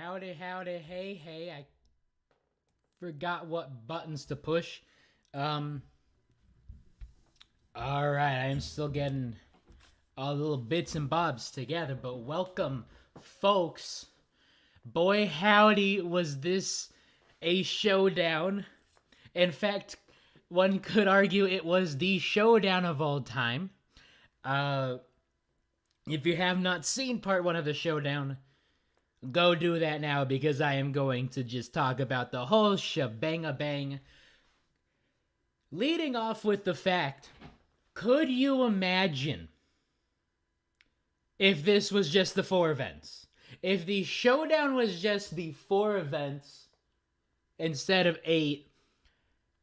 Howdy, howdy, hey, hey. I forgot what buttons to push. Alright, I am still getting all the little bits and bobs together, but welcome, folks. Boy, howdy, was this a showdown. In fact, one could argue it was the showdown of all time. If you have not seen part one of the showdown, go do that now, because I am going to just talk about the whole shebang-a-bang. Leading off with the fact, could you imagine if this was just the 4 events? If the showdown was just the 4 events instead of 8,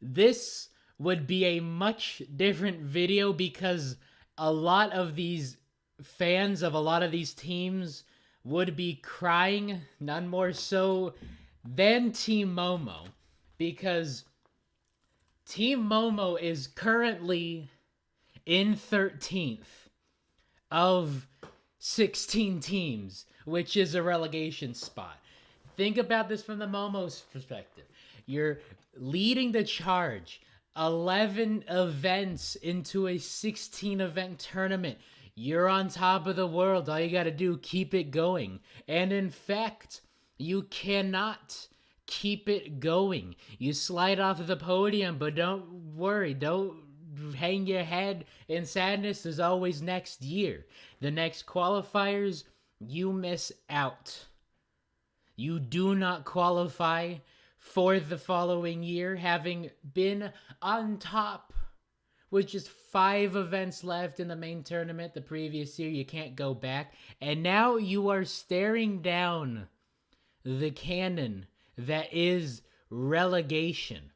this would be a much different video, because a lot of these fans of a lot of these teams would be crying, none more so than Team Momo, because Team Momo is currently in 13th of 16 teams, which is a relegation spot. Think about this from the Momo's perspective. You're leading the charge, 11 events into a 16 event tournament. You're on top of the world. All you gotta do, keep it going. And in fact, you cannot keep it going. You slide off of the podium, but don't worry. Don't hang your head in sadness. There's always next year. The next qualifiers, you miss out. You do not qualify for the following year, having been on top with just 5 events left in the main tournament the previous year. You can't go back. And now you are staring down the cannon that is relegation.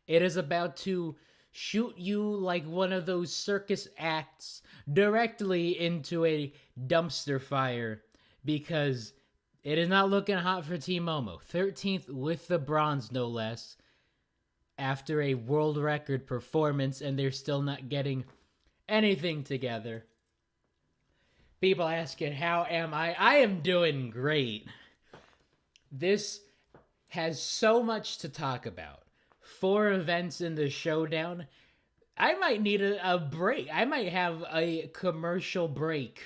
It is about to shoot you like one of those circus acts directly into a dumpster fire, because it is not looking hot for Team Momo. 13th with the bronze, no less, after a world record performance, and they're still not getting anything together. People asking, how am I? I am doing great. This has so much to talk about. 4 events in the showdown. I might need a break. I might have a commercial break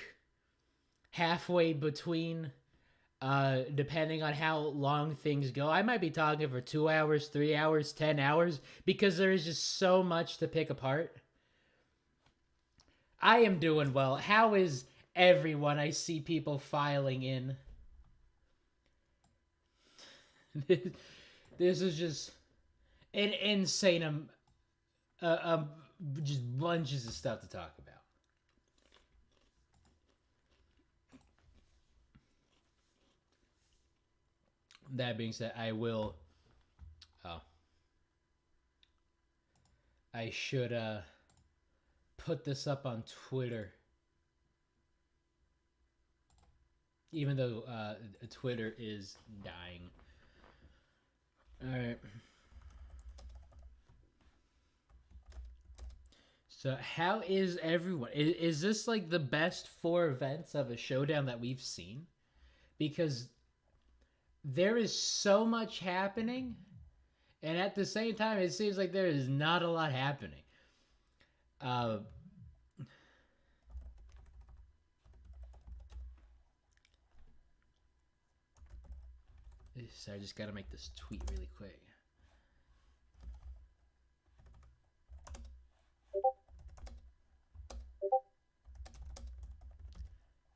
halfway between, depending on how long things go. I might be talking for 2 hours, 3 hours, 10 hours, because there is just so much to pick apart. I am doing well. How is everyone? I see people filing in. This is just an insane, just bunches of stuff to talk about. That being said, I should put this up on Twitter, even though Twitter is dying. All right. So how is everyone? Is this like the best 4 events of a showdown that we've seen? Because there is so much happening, and at the same time, it seems like there is not a lot happening. So I just gotta make this tweet really quick.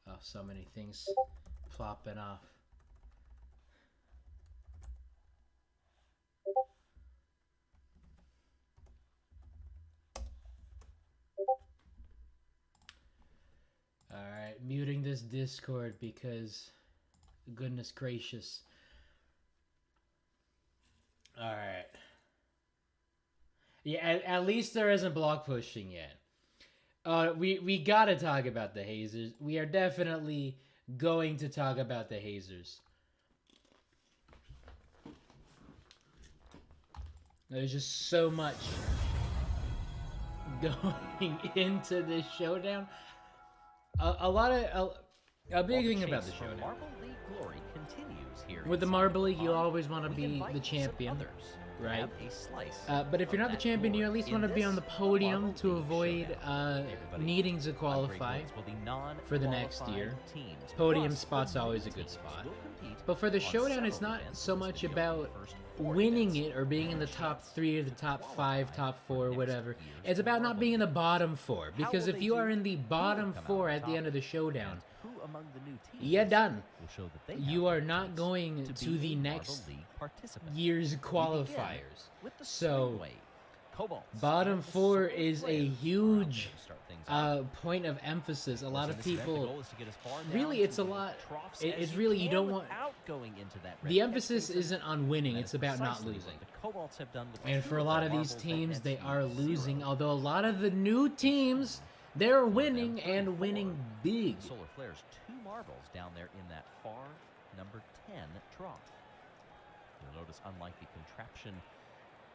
Oh, so many things plopping off. Alright, muting this Discord because, goodness gracious. Alright. Yeah, at least there isn't block pushing yet. We gotta talk about the hazers. We are definitely going to talk about the hazers. There's just so much going into this showdown. A big thing about the showdown. Marble League glory continues here. With the Marble League, you always want to be the champion, right? But if you're not the champion, you at least want to be on the podium to avoid needing to qualify for the next year. Podium spot's always a good spot. But for the Showdown, it's not so much about winning it or being in the top 3 or the top 5, top 4, whatever. It's about not being in the bottom 4. Because if you are in the bottom 4 at the end of the Showdown, you're done. You are not going to the next year's qualifiers. So, bottom 4 is a huge point of emphasis. A lot of people, really, it's a lot. It's really, you don't want. The emphasis isn't on winning; it's about not losing. And for a lot of these teams, they are losing. Although a lot of the new teams, they're winning and winning big. Solar Flares, 2 marbles down there in that far number 10 trough. You'll notice, unlike the contraption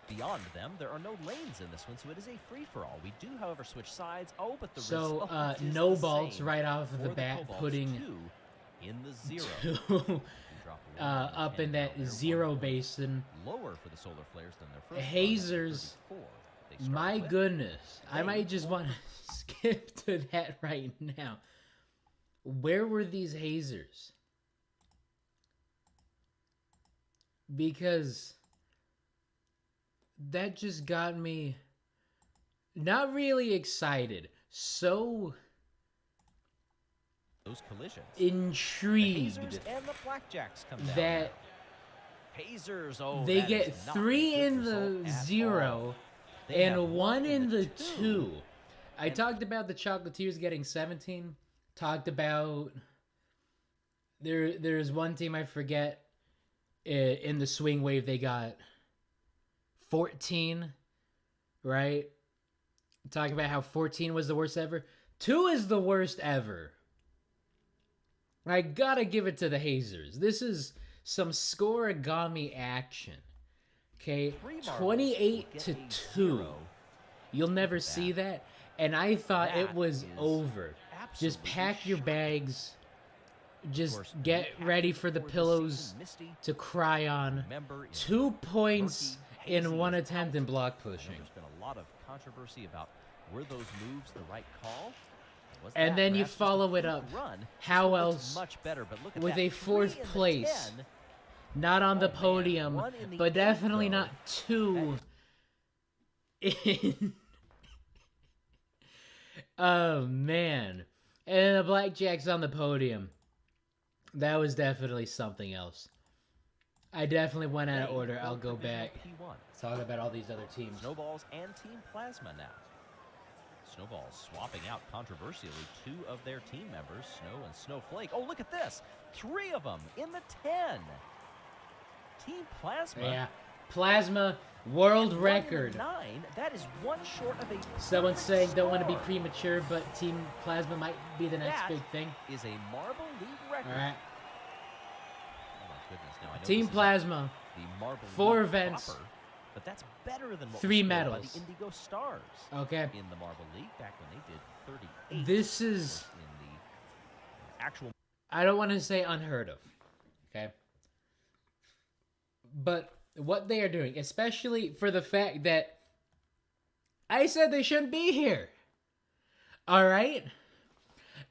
beyond them, there are no lanes in this one, so it is a free-for-all. We do, however, switch sides. Oh, but the so no balls right off the bat, putting in the 0 up in that 0 basin. Lower for the Solar Flares than their first hazers. My goodness, I might just want to skip to that right now. Where were these hazers? Because that just got me not really excited. So those collisions. Intrigued and the blackjacks come down that hazers, they get 3 in the 0 and 1 in the 2. I talked about the Chocolatiers getting 17. Talked about there's one team I forget in the swing wave they got 14, right? Talking about how 14 was the worst ever. 2 is the worst ever. I gotta give it to the hazers. This is some scoregami action. Okay, 28 to 2. You'll never see that. And I thought it was over. Just pack your bags. Just get ready for the pillows to cry on. 2 points in 1 attempt in block pushing. There's been a lot of controversy about were those moves the right call? And then you follow it up. How else? With a 4th place. Not on the podium, but definitely not 2 in. Oh, man. And the blackjack's on the podium. That was definitely something else. I definitely went out of order. I'll go back. Talk about all these other teams. Snowballs and Team Plasma now. Snowballs swapping out controversially 2 of their team members, Snow and Snowflake. Oh, look at this. 3 of them in the 10. Team Plasma. Yeah. Plasma world record. 9. That is 1 short of a. Someone's saying don't want to be premature, but Team Plasma might be the next big thing. Is a Marble League record. All right. Oh my goodness! Now I know Team Plasma. The Marble 4 League events. proper, but that's better than what 3 was medals. by the Indigo Stars. Okay. In the Marble League back when they did 38. This is in the actual. I don't want to say unheard of. Okay. But what they are doing, especially for the fact that I said they shouldn't be here. All right?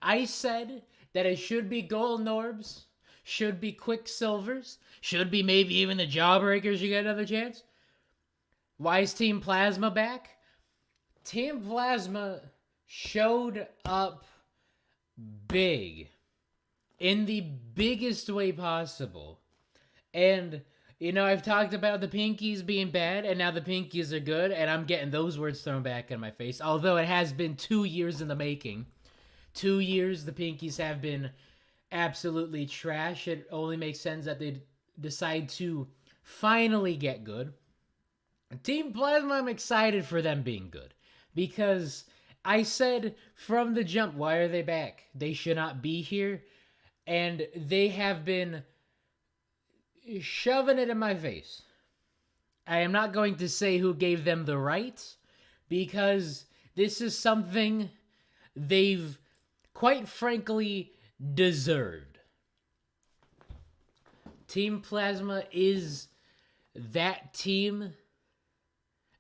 I said that it should be gold Norbs, should be Quicksilvers, should be maybe even the Jawbreakers you get another chance. Why is Team Plasma back? Team Plasma showed up big. In the biggest way possible. And, you know, I've talked about the Pinkies being bad, and now the Pinkies are good, and I'm getting those words thrown back in my face. Although it has been 2 years in the making. 2 years the Pinkies have been absolutely trash. It only makes sense that they decide to finally get good. Team Plasma, I'm excited for them being good. Because I said from the jump, why are they back? They should not be here. And they have been shoving it in my face. I am not going to say who gave them the right, because this is something they've quite frankly deserved. Team Plasma is that team.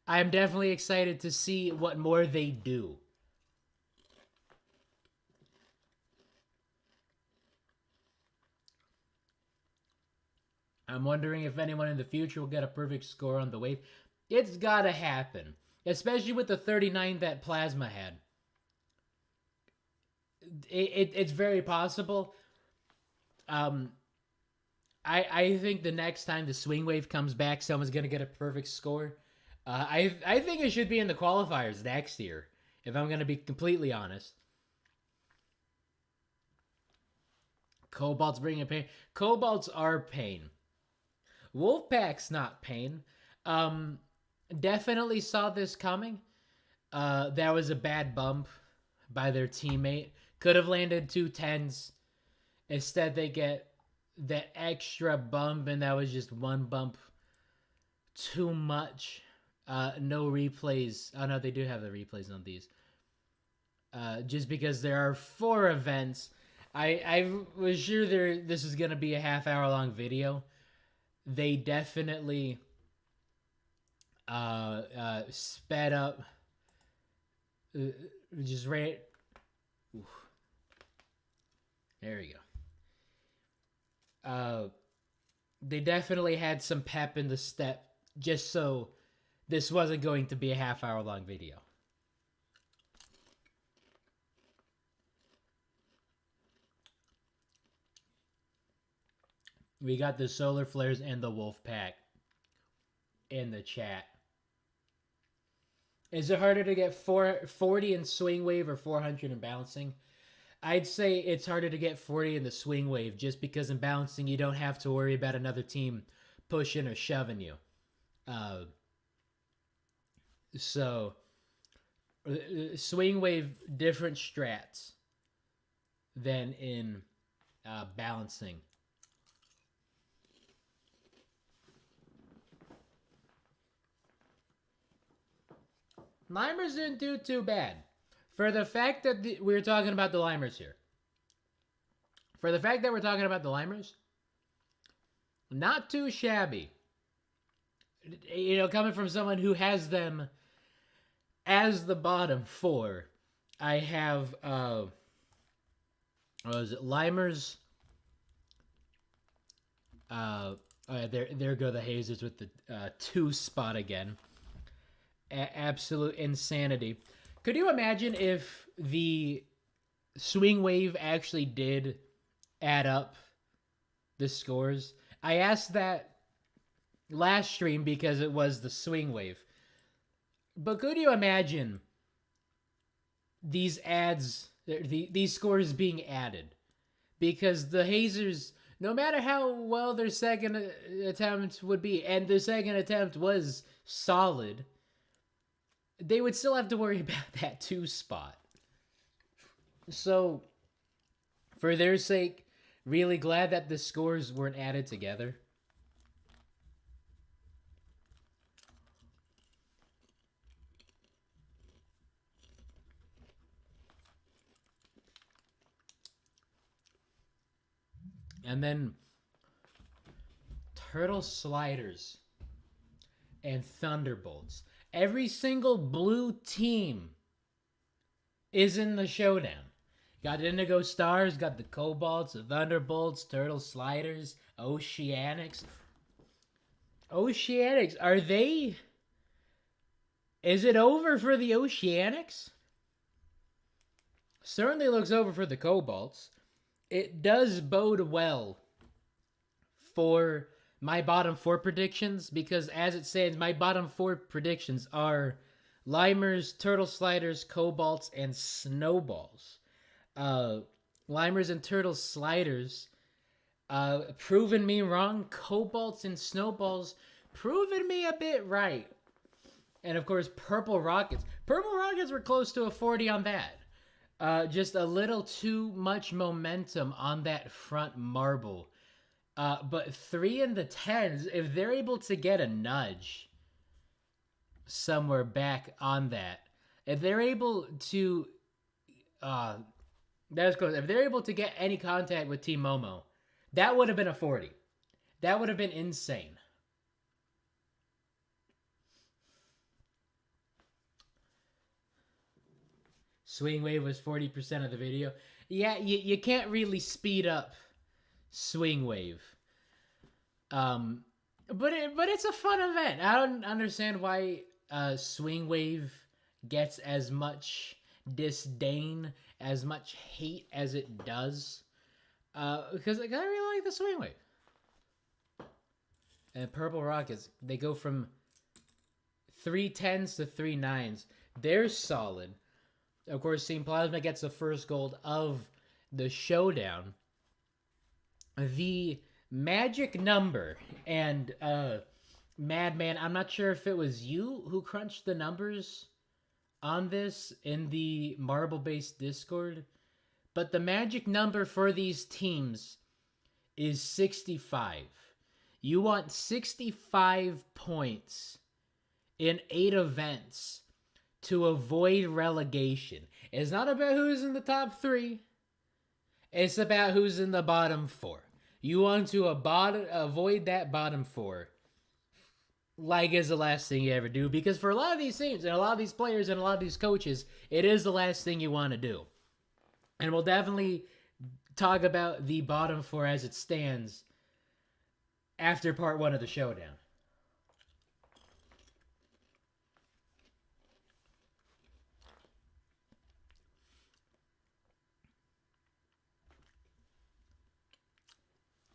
I'm definitely excited to see what more they do. I'm wondering if anyone in the future will get a perfect score on the wave. It's gotta happen, especially with the 39 that Plasma had. It's very possible. I think the next time the swing wave comes back, someone's gonna get a perfect score. I think it should be in the qualifiers next year, if I'm gonna be completely honest. Cobalt's bringing pain. Cobalts are pain. Wolfpack's not pain. Definitely saw this coming. That was a bad bump by their teammate. Could have landed 2 10s. Instead, they get that extra bump, and that was just one bump too much. No replays. Oh, no, they do have the replays on these. Just because there are 4 events. I was sure this was going to be a half-hour long video. They definitely sped up. Just right. Oof. There we go. They definitely had some pep in the step, just so this wasn't going to be a half-hour long video. We got the Solar Flares and the Wolf Pack in the chat. Is it harder to get 40 in Swing Wave or 400 in Balancing? I'd say it's harder to get 40 in the Swing Wave, just because in Balancing you don't have to worry about another team pushing or shoving you. So, Swing Wave, different strats than in Balancing. Limers didn't do too bad. For the fact that we're talking about the Limers here. For the fact that we're talking about the Limers, not too shabby. You know, coming from someone who has them as the bottom 4, I have, what was it, Limers. There go the Hazers with the 2 spot again. Absolute insanity. Could you imagine if the Swing Wave actually did add up the scores? I asked that last stream because it was the Swing Wave. But could you imagine these these scores being added? Because the Hazers, no matter how well their second attempt would be, and the second attempt was solid, they would still have to worry about that 2 spot. So, for their sake, really glad that the scores weren't added together. And then Turtle Sliders and Thunderbolts. Every single blue team is in the Showdown. Got Indigo Stars, got the Cobalts, the Thunderbolts, Turtle Sliders, Oceanics. Oceanics, are they... Is it over for the Oceanics? Certainly looks over for the Cobalts. It does bode well for my bottom 4 predictions, because as it stands, my bottom 4 predictions are Limers, Turtle Sliders, Cobalts, and Snowballs. Limers and Turtle Sliders proven me wrong. Cobalts and Snowballs proven me a bit right. And of course, Purple Rockets. Purple Rockets were close to a 40 on that. Just a little too much momentum on that front marble. But 3 in the 10s, if they're able to get a nudge somewhere back on that, if they're able to, that's close. If they're able to get any contact with Team Momo, that would have been a 40. That would have been insane. Swing wave was 40% of the video. Yeah, you can't really speed up swing wave. But it's a fun event. I don't understand why swing wave gets as much disdain, as much hate as it does. Because I really like the swing wave. And Purple Rockets, they go from 310s to 39s. They're solid. Of course, Team Plasma gets the first gold of the Showdown. The magic number, and Madman, I'm not sure if it was you who crunched the numbers on this in the marble-based Discord, but the magic number for these teams is 65. You want 65 points in 8 events to avoid relegation. It's not about who's in the top 3. It's about who's in the bottom 4. You want to avoid that bottom 4 like it's the last thing you ever do. Because for a lot of these teams and a lot of these players and a lot of these coaches, it is the last thing you want to do. And we'll definitely talk about the bottom 4 as it stands after part 1 of the Showdown.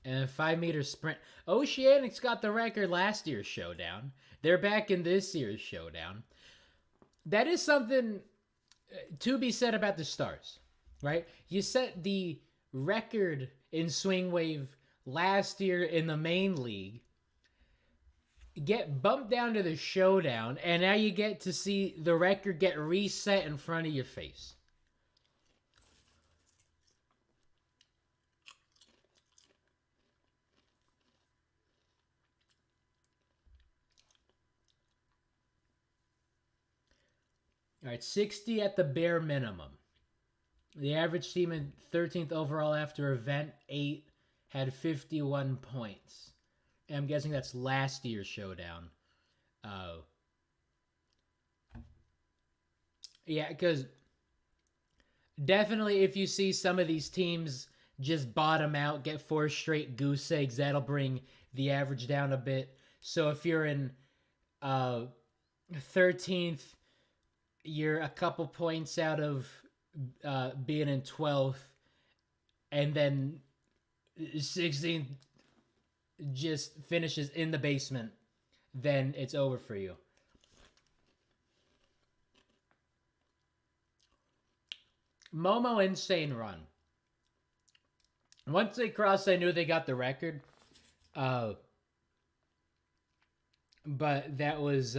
And a 5-meter sprint. Oceanics got the record last year's Showdown. They're back in this year's Showdown. That is something to be said about the Stars, right? You set the record in Swing Wave last year in the main league, get bumped down to the Showdown, and now you get to see the record get reset in front of your face. All right, 60 at the bare minimum. The average team in 13th overall after event 8 had 51 points. And I'm guessing that's last year's Showdown. Yeah, because definitely if you see some of these teams just bottom out, get 4 straight goose eggs, that'll bring the average down a bit. So if you're in 13th, you're a couple points out of being in 12th, and then 16th just finishes in the basement, then it's over for you. Momo, insane run. Once they crossed, I knew they got the record. But that was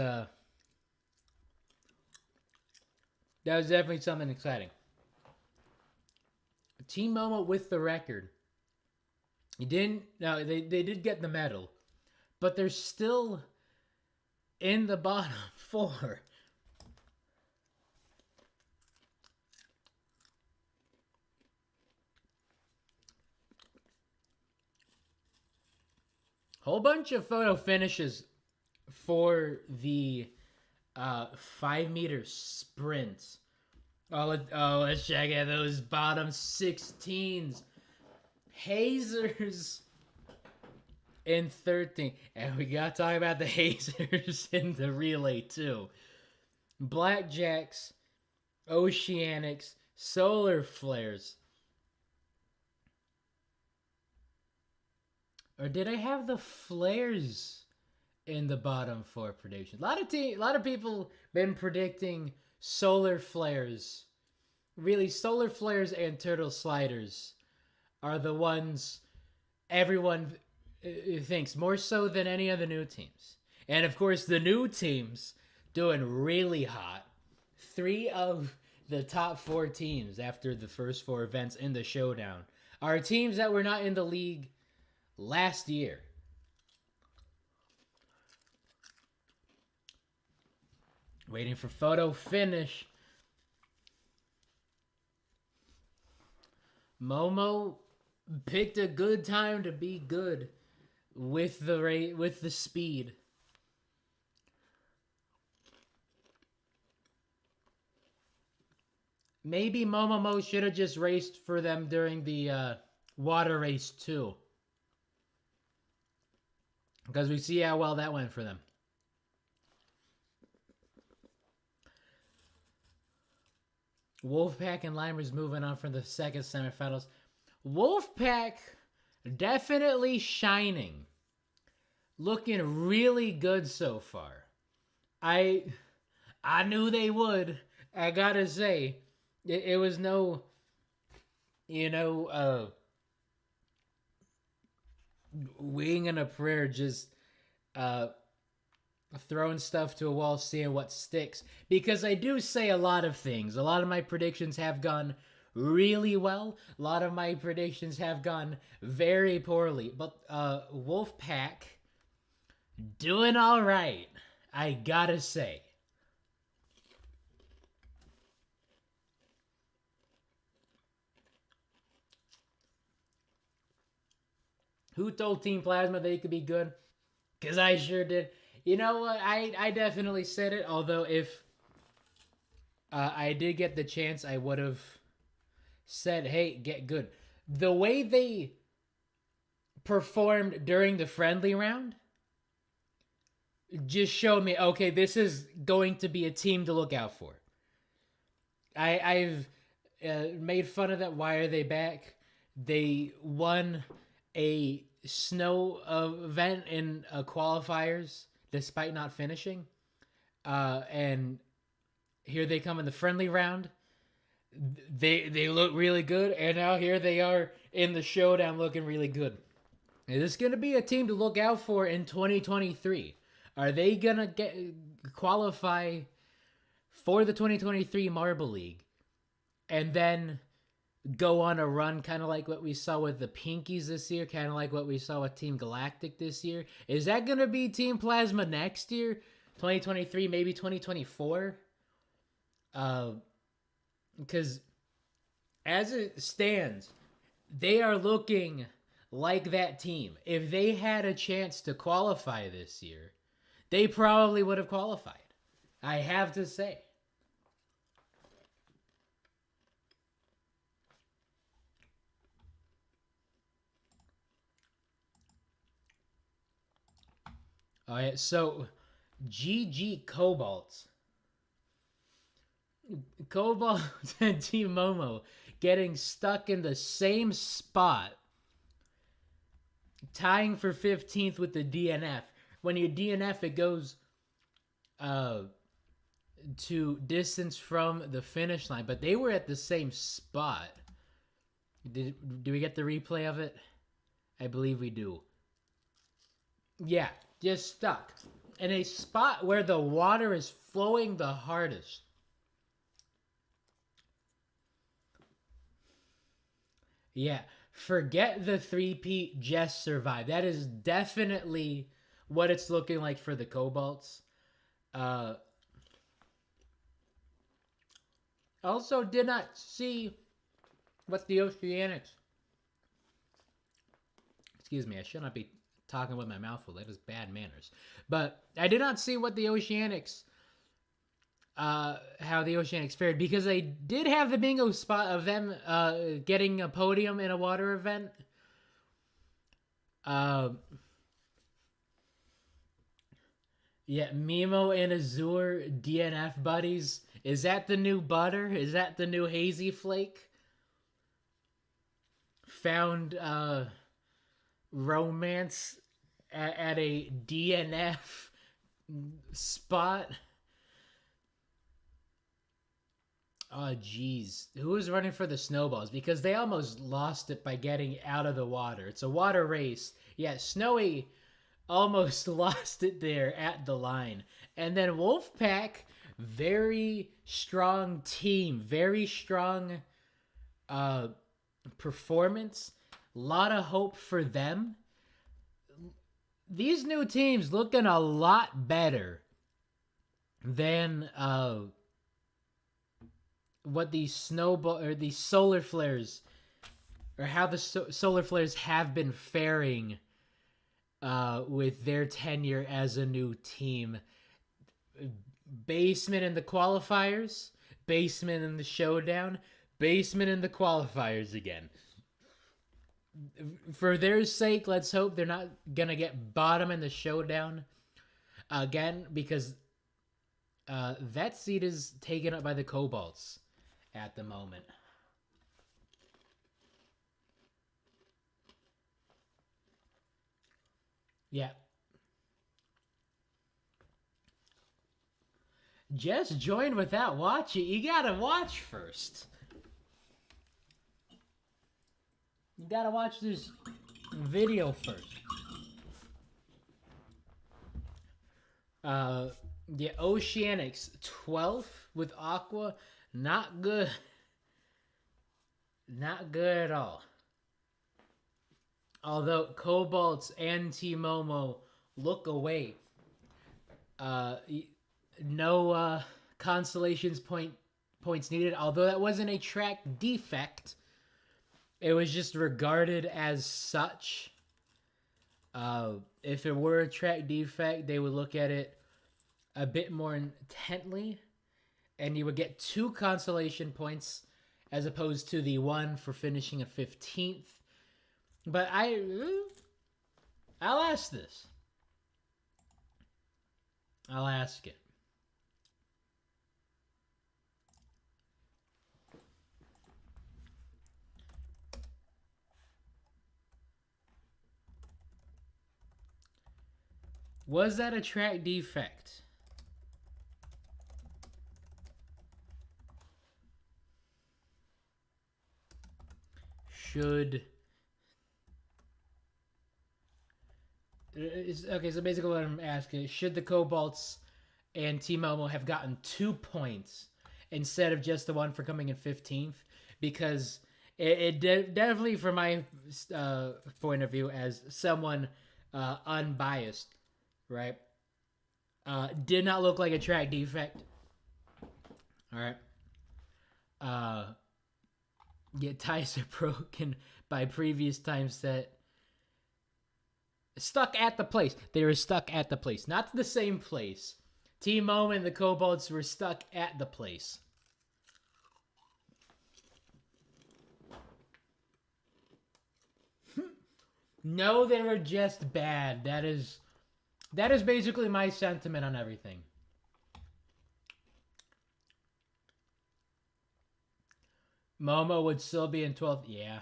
definitely something exciting. Team Momo with the record. They did get the medal, but they're still in the bottom 4. Whole bunch of photo finishes for the 5-meter sprints. Let's check out those bottom 16s. Hazers in 13. And we got to talk about the hazers in the relay too. Blackjacks, Oceanics, Solar Flares. Or did I have the Flares in the bottom 4 predictions? A lot of people been predicting Solar Flares. Really, Solar Flares and Turtle Sliders are the ones everyone thinks, more so than any of the new teams. And of course, the new teams doing really hot. 3 of the top 4 teams after the first 4 events in the Showdown are teams that were not in the league last year. Waiting for photo finish. Momo picked a good time to be good with the speed. Maybe Momomo should have just raced for them during the water race too. Because we see how well that went for them. Wolfpack and Limers moving on from the second semifinals. Wolfpack definitely shining. Looking really good so far. I knew they would. I gotta say, it was no, winging a prayer, just throwing stuff to a wall, seeing what sticks. Because I do say a lot of things. A lot of my predictions have gone really well. A lot of my predictions have gone very poorly. But Wolfpack doing all right, I gotta say. Who told Team Plasma they could be good? Because I sure did. You know what? I definitely said it. Although if I did get the chance, I would have said, hey, get good. The way they performed during the friendly round just showed me, okay, this is going to be a team to look out for. I've made fun of that. Why are they back? They won a snow event in qualifiers despite not finishing. And here they come in the friendly round. They look really good, and now here they are in the showdown looking really good. Is this going to be a team to look out for in 2023? Are they going to qualify for the 2023 Marble League and then go on a run, kind of like what we saw with the Pinkies this year, kind of like what we saw with Team Galactic this year? Is that going to be Team Plasma next year? 2023, maybe 2024? Because as it stands, they are looking like that team. If they had a chance to qualify this year, they probably would have qualified. I have to say. All right, so GG Cobalt. Cobalt and Team Momo getting stuck in the same spot, tying for 15th with the DNF. When you DNF, it goes to distance from the finish line, but they were at the same spot. Do we get the replay of it? I believe we do. Yeah, just stuck in a spot where the water is flowing the hardest. Yeah, forget the three-peat, just survive. That is definitely what it's looking like for the Cobalts. Also did not see what the Oceanics... Excuse me, I should not be talking with my mouth full. That is bad manners. But I did not see what the Oceanics... how the Oceanics fared, because I did have the bingo spot of them getting a podium in a water event. Yeah, Mimo and Azure DNF buddies. Is that the new butter? Is that the new Hazy Flake? Found romance at a DNF spot. Oh, geez. Who was running for the snowballs? Because they almost lost it by getting out of the water. It's a water race. Yeah, Snowy almost lost it there at the line. And then Wolfpack, very strong team. Very strong performance. A lot of hope for them. These new teams looking a lot better than... what these snowball or these solar flares, or how the solar flares have been faring with their tenure as a new team. Basement in the qualifiers, basement in the showdown, basement in the qualifiers again. For their sake, let's hope they're not gonna get bottom in the showdown again, because that seat is taken up by the Cobalts at the moment. Yeah. Just join without watching. You gotta watch first. You gotta watch this video first. The Oceanics 12th with Aqua. Not good. Not good at all. Although Cobalts and T-Momo look away. No consolations points needed. Although that wasn't a track defect, it was just regarded as such. If it were a track defect, they would look at it a bit more intently, and you would get 2 consolation points as opposed to the 1 for finishing at 15th. But I'll ask this. I'll ask it. Was that a track defect? Okay, so basically what I'm asking is, should the Cobalts and T-Momo have gotten 2 points instead of just the 1 for coming in 15th? Because it definitely, from my point of view as someone unbiased, right, did not look like a track defect. All right. Ties are broken by previous time set. Stuck at the place. They were stuck at the place. Not the same place. T-Momo and the Cobalts were stuck at the place. No, they were just bad. That is basically my sentiment on everything. Momo would still be in 12th. Yeah.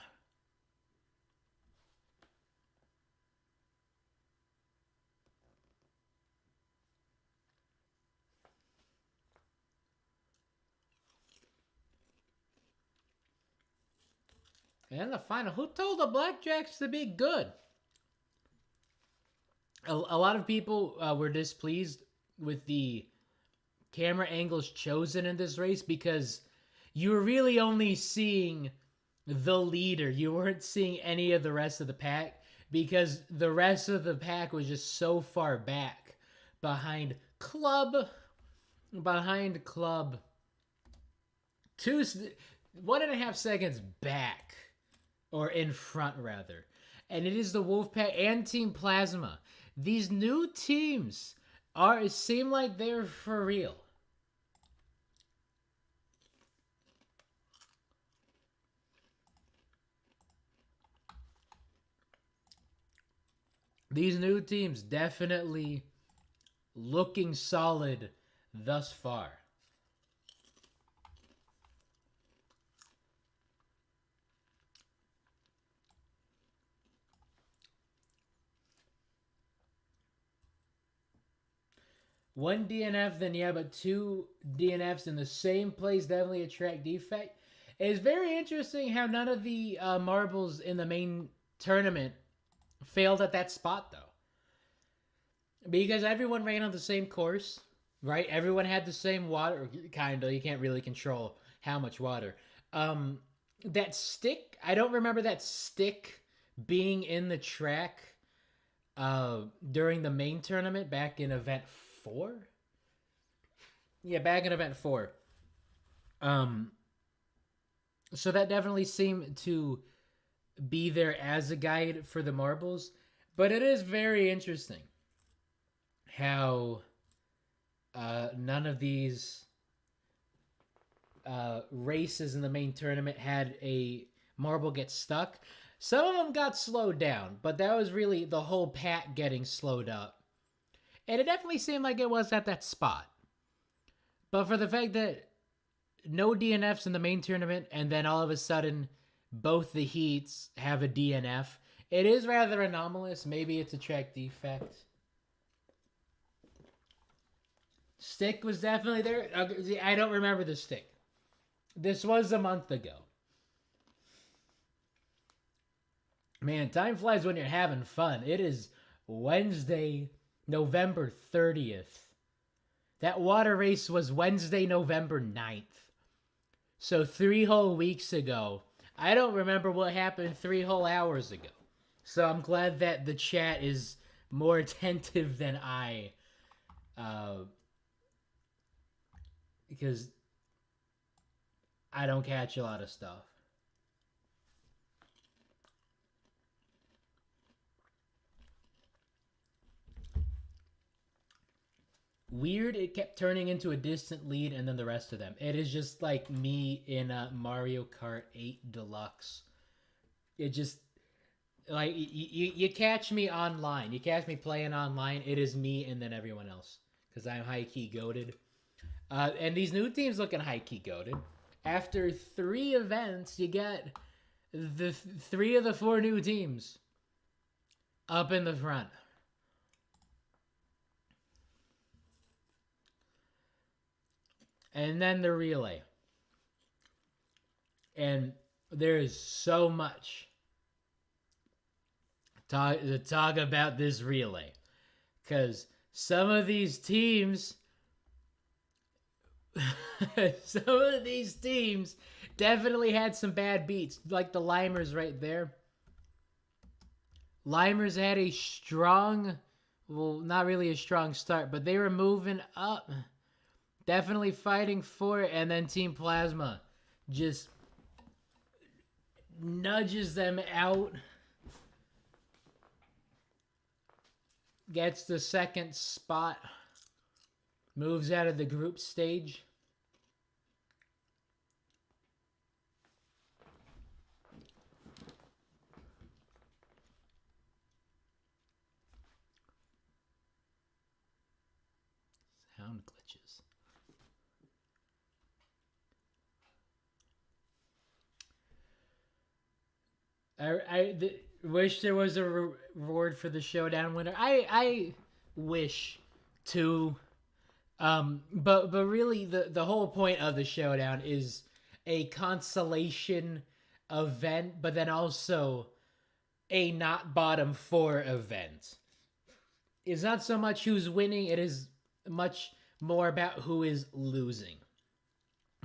And the final. Who told the Blackjacks to be good? A lot of people were displeased with the camera angles chosen in this race because you were really only seeing the leader. You weren't seeing any of the rest of the pack because the rest of the pack was just so far back behind Club. 1.5 seconds back, or in front rather. And it is the Wolfpack and Team Plasma. These new teams seem like they're for real. These new teams definitely looking solid thus far. One DNF, then yeah, but 2 DNFs in the same place, definitely a track defect. It's very interesting how none of the marbles in the main tournament failed at that spot, though. Because everyone ran on the same course, right? Everyone had the same water, kind of. You can't really control how much water. That stick, I don't remember that stick being in the track during the main tournament back in event 4. Yeah, back in event 4. So that definitely seemed to be there as a guide for the marbles. But it is very interesting how none of these races in the main tournament had a marble get stuck. Some of them got slowed down, but that was really the whole pack getting slowed up. And it definitely seemed like it was at that spot. But for the fact that no DNFs in the main tournament, and then all of a sudden both the heats have a DNF, it is rather anomalous. Maybe it's a track defect. Stick was definitely there. I don't remember the stick. This was a month ago. Man, time flies when you're having fun. It is Wednesday, November 30th. That water race was Wednesday, November 9th. So 3 whole weeks ago. I don't remember what happened 3 whole hours ago. So I'm glad that the chat is more attentive than I. Because I don't catch a lot of stuff. Weird, it kept turning into a distant lead and then the rest of them. It is just like me in Mario Kart 8 Deluxe. It just, like, you catch me online. You catch me playing online. It is me and then everyone else. Because I'm high-key goated. And these new teams looking high-key goated. After 3 events, you get the 3 of the 4 new teams up in the front. And then the relay. And there is so much to talk about this relay. Because some of these teams... some of these teams definitely had some bad beats. Like the Limers right there. Limers had a strong... Well, not really a strong start, but they were moving up. Definitely fighting for it, and then Team Plasma just nudges them out. Gets the second spot. Moves out of the group stage. Sound glitches. I wish there was a reward for the Showdown winner. I wish too. But really the whole point of the Showdown is a consolation event, but then also a not bottom 4 event. It's not so much who's winning, it is much more about who is losing.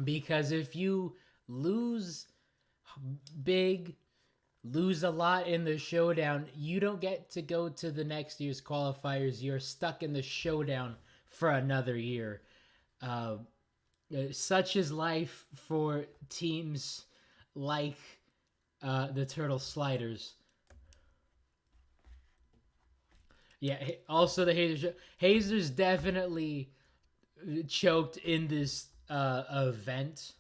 Because if you lose big, lose a lot in the Showdown, you don't get to go to the next year's qualifiers. You're stuck in the Showdown for another year. Such is life for teams like the Turtle Sliders. Yeah, also the Hazers. Hazers definitely choked in this event.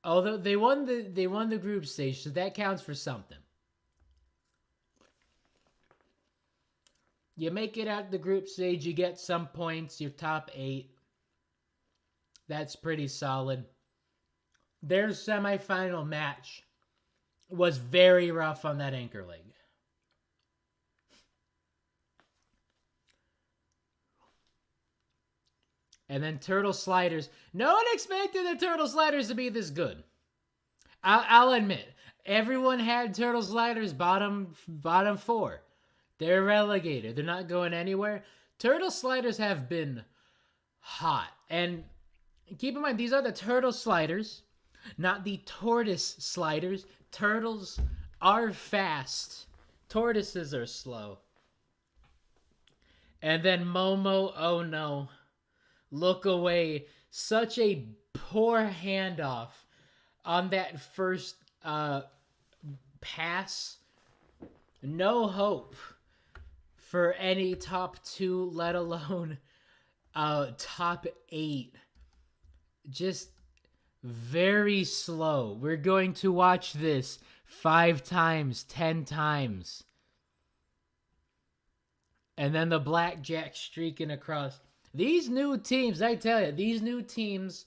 Although they won the group stage, so that counts for something. You make it out the group stage, you get some points, you're top 8. That's pretty solid. Their semifinal match was very rough on that anchor leg. And then Turtle Sliders. No one expected the Turtle Sliders to be this good. I'll admit, everyone had Turtle Sliders bottom 4. They're relegated. They're not going anywhere. Turtle Sliders have been hot. And keep in mind, these are the Turtle Sliders, not the Tortoise Sliders. Turtles are fast. Tortoises are slow. And then Momo, oh no. Look away. Such a poor handoff on that first pass. No hope for any top 2, let alone top 8. Just very slow. We're going to watch this 5 times, 10 times. And then the blackjack streaking across. These new teams, I tell you, these new teams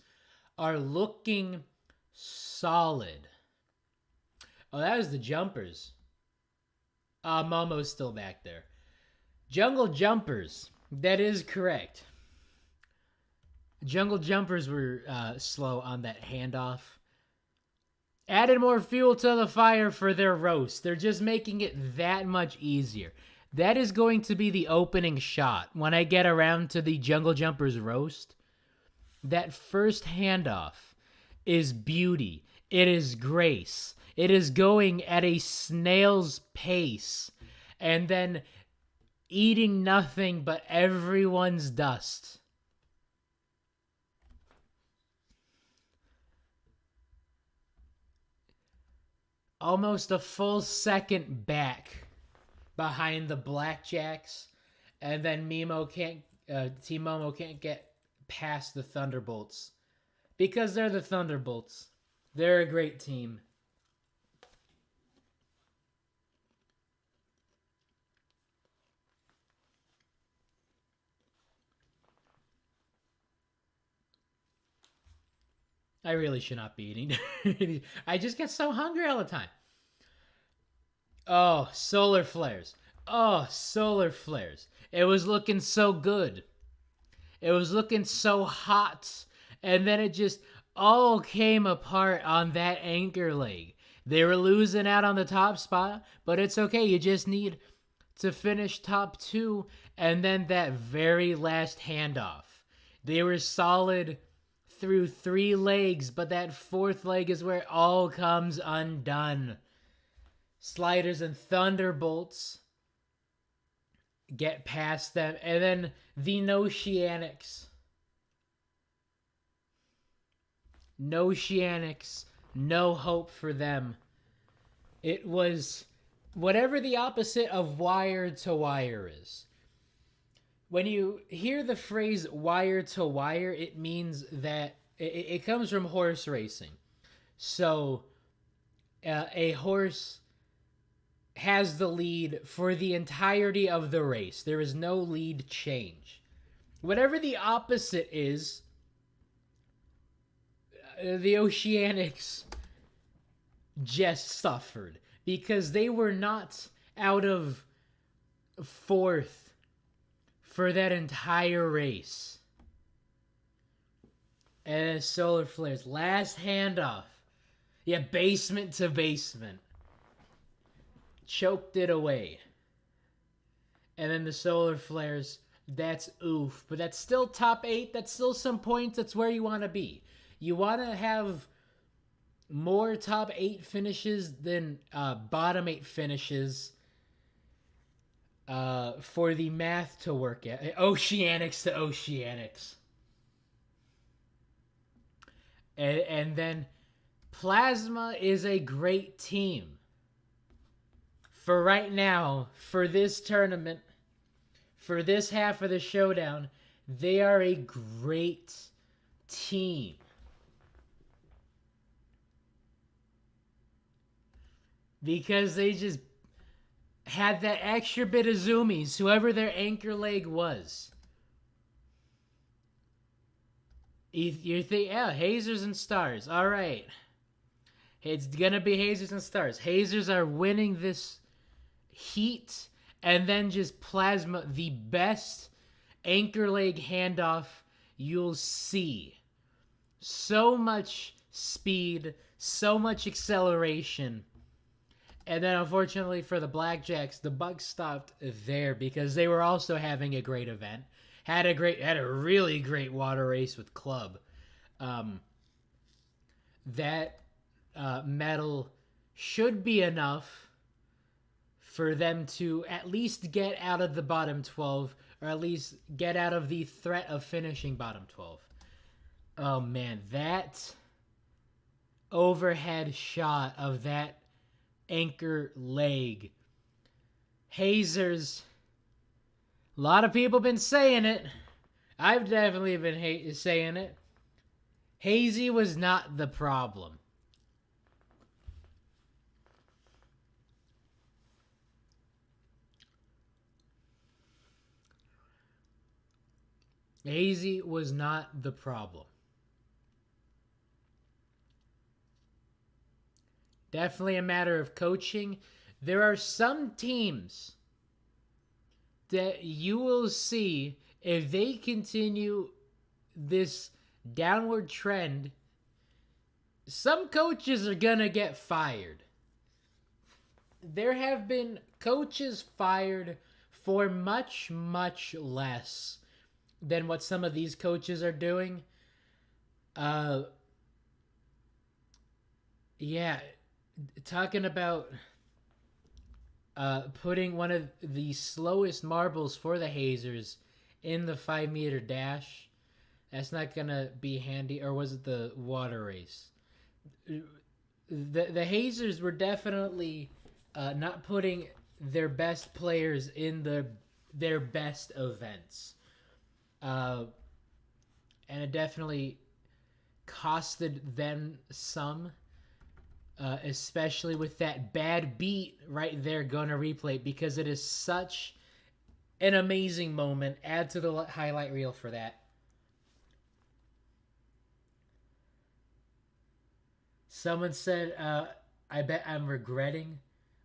are looking solid. Oh, that was the jumpers. Momo's still back there. Jungle jumpers. That is correct. Jungle jumpers were slow on that handoff. Added more fuel to the fire for their roast. They're just making it that much easier. That is going to be the opening shot when I get around to the Jungle Jumpers roast. That first handoff is beauty. It is grace. It is going at a snail's pace and then eating nothing but everyone's dust. Almost a full second back behind the blackjacks, and then Team Momo can't get past the Thunderbolts because they're the Thunderbolts. They're a great team. I really should not be eating. I just get so hungry all the time. Oh, solar flares. Oh, solar flares. It was looking so good. It was looking so hot. And then it just all came apart on that anchor leg. They were losing out on the top spot, but it's okay. You just need to finish top 2 and then that very last handoff. They were solid through 3 legs, but that 4th leg is where it all comes undone. Sliders and Thunderbolts get past them, and then the Noceanics. Noceanics, no hope for them. It was whatever the opposite of wire to wire is. When you hear the phrase wire to wire, it means that it comes from horse racing. So a horse has the lead for the entirety of the race. There is no lead change. Whatever the opposite is, the Oceanics just suffered because they were not out of 4th for that entire race. And solar flares. Last handoff. Yeah, basement to basement. Choked it away. And then the solar flares. That's oof. But that's still top 8. That's still some points. That's where you want to be. You want to have more top 8 finishes than bottom 8 finishes. For the math to work at. Oceanics to Oceanics. And then Plasma is a great team. For right now, for this tournament, for this half of the showdown, they are a great team. Because they just had that extra bit of zoomies, whoever their anchor leg was. You think, yeah, Hazers and Stars. All right. It's going to be Hazers and Stars. Hazers are winning this heat, and then just Plasma, the best anchor leg handoff you'll see. So much speed, so much acceleration. And then, unfortunately for the Blackjacks, the buck stopped there because they were also having a great event. Had a really great water race with Club. That medal should be enough for them to at least get out of the bottom 12, or at least get out of the threat of finishing bottom 12. Oh man, that overhead shot of that anchor leg Hazers. A lot of people been saying it. I've definitely been saying it. Hazy was not the problem. Hazy was not the problem. Definitely a matter of coaching. There are some teams that you will see, if they continue this downward trend, some coaches are going to get fired. There have been coaches fired for much, much less than what some of these coaches are doing. Yeah, talking about putting one of the slowest marbles for the Hazers in the 5-meter dash. That's not going to be handy. Or was it the water race? The Hazers were definitely not putting their best players in their best events. And it definitely costed them some. Especially with that bad beat right there, gonna replay, because it is such an amazing moment. Add to the highlight reel for that. Someone said, I bet I'm regretting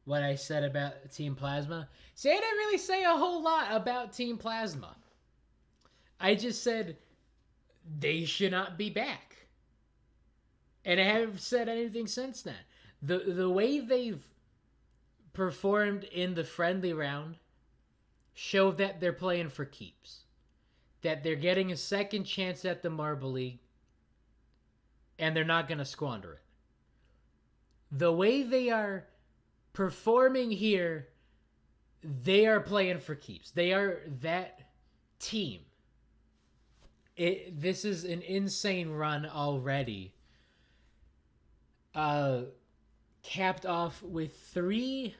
what I said about Team Plasma. See, I didn't really say a whole lot about Team Plasma. I just said they should not be back. And I haven't said anything since then. The way they've performed in the friendly round show that they're playing for keeps. That they're getting a second chance at the Marble League. And they're not going to squander it. The way they are performing here, they are playing for keeps. They are that team. This is an insane run already. Capped off with 3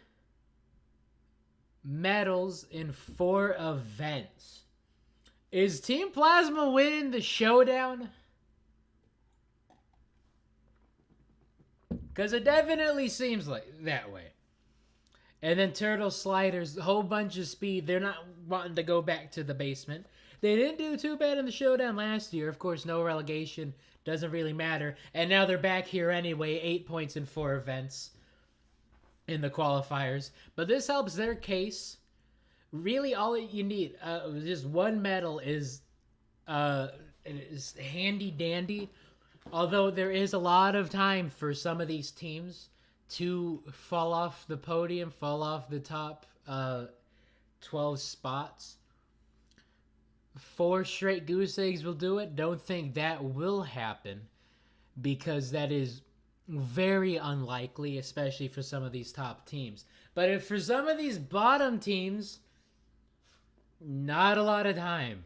medals in 4 events. Is Team Plasma winning the Showdown? Because it definitely seems like that way. And then Turtle Sliders, a whole bunch of speed. They're not wanting to go back to the basement. They didn't do too bad in the Showdown last year. Of course, no relegation. Doesn't really matter. And now they're back here anyway. 8 points in 4 events in the qualifiers. But this helps their case. Really, all you need, just 1 medal is handy dandy. Although there is a lot of time for some of these teams to fall off the podium, fall off the top 12 spots. 4 straight goose eggs will do it. Don't think that will happen, because that is very unlikely, especially for some of these top teams. But if for some of these bottom teams, not a lot of time.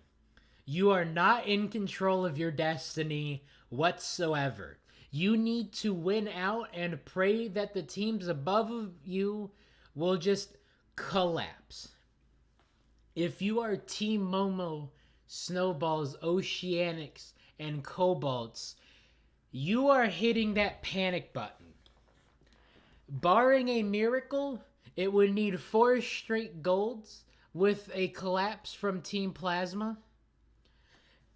You are not in control of your destiny whatsoever. You need to win out and pray that the teams above you will just collapse. If you are Team Momo, Snowballs, Oceanics, and Cobalts, you are hitting that panic button. Barring a miracle, it would need 4 straight golds with a collapse from Team Plasma.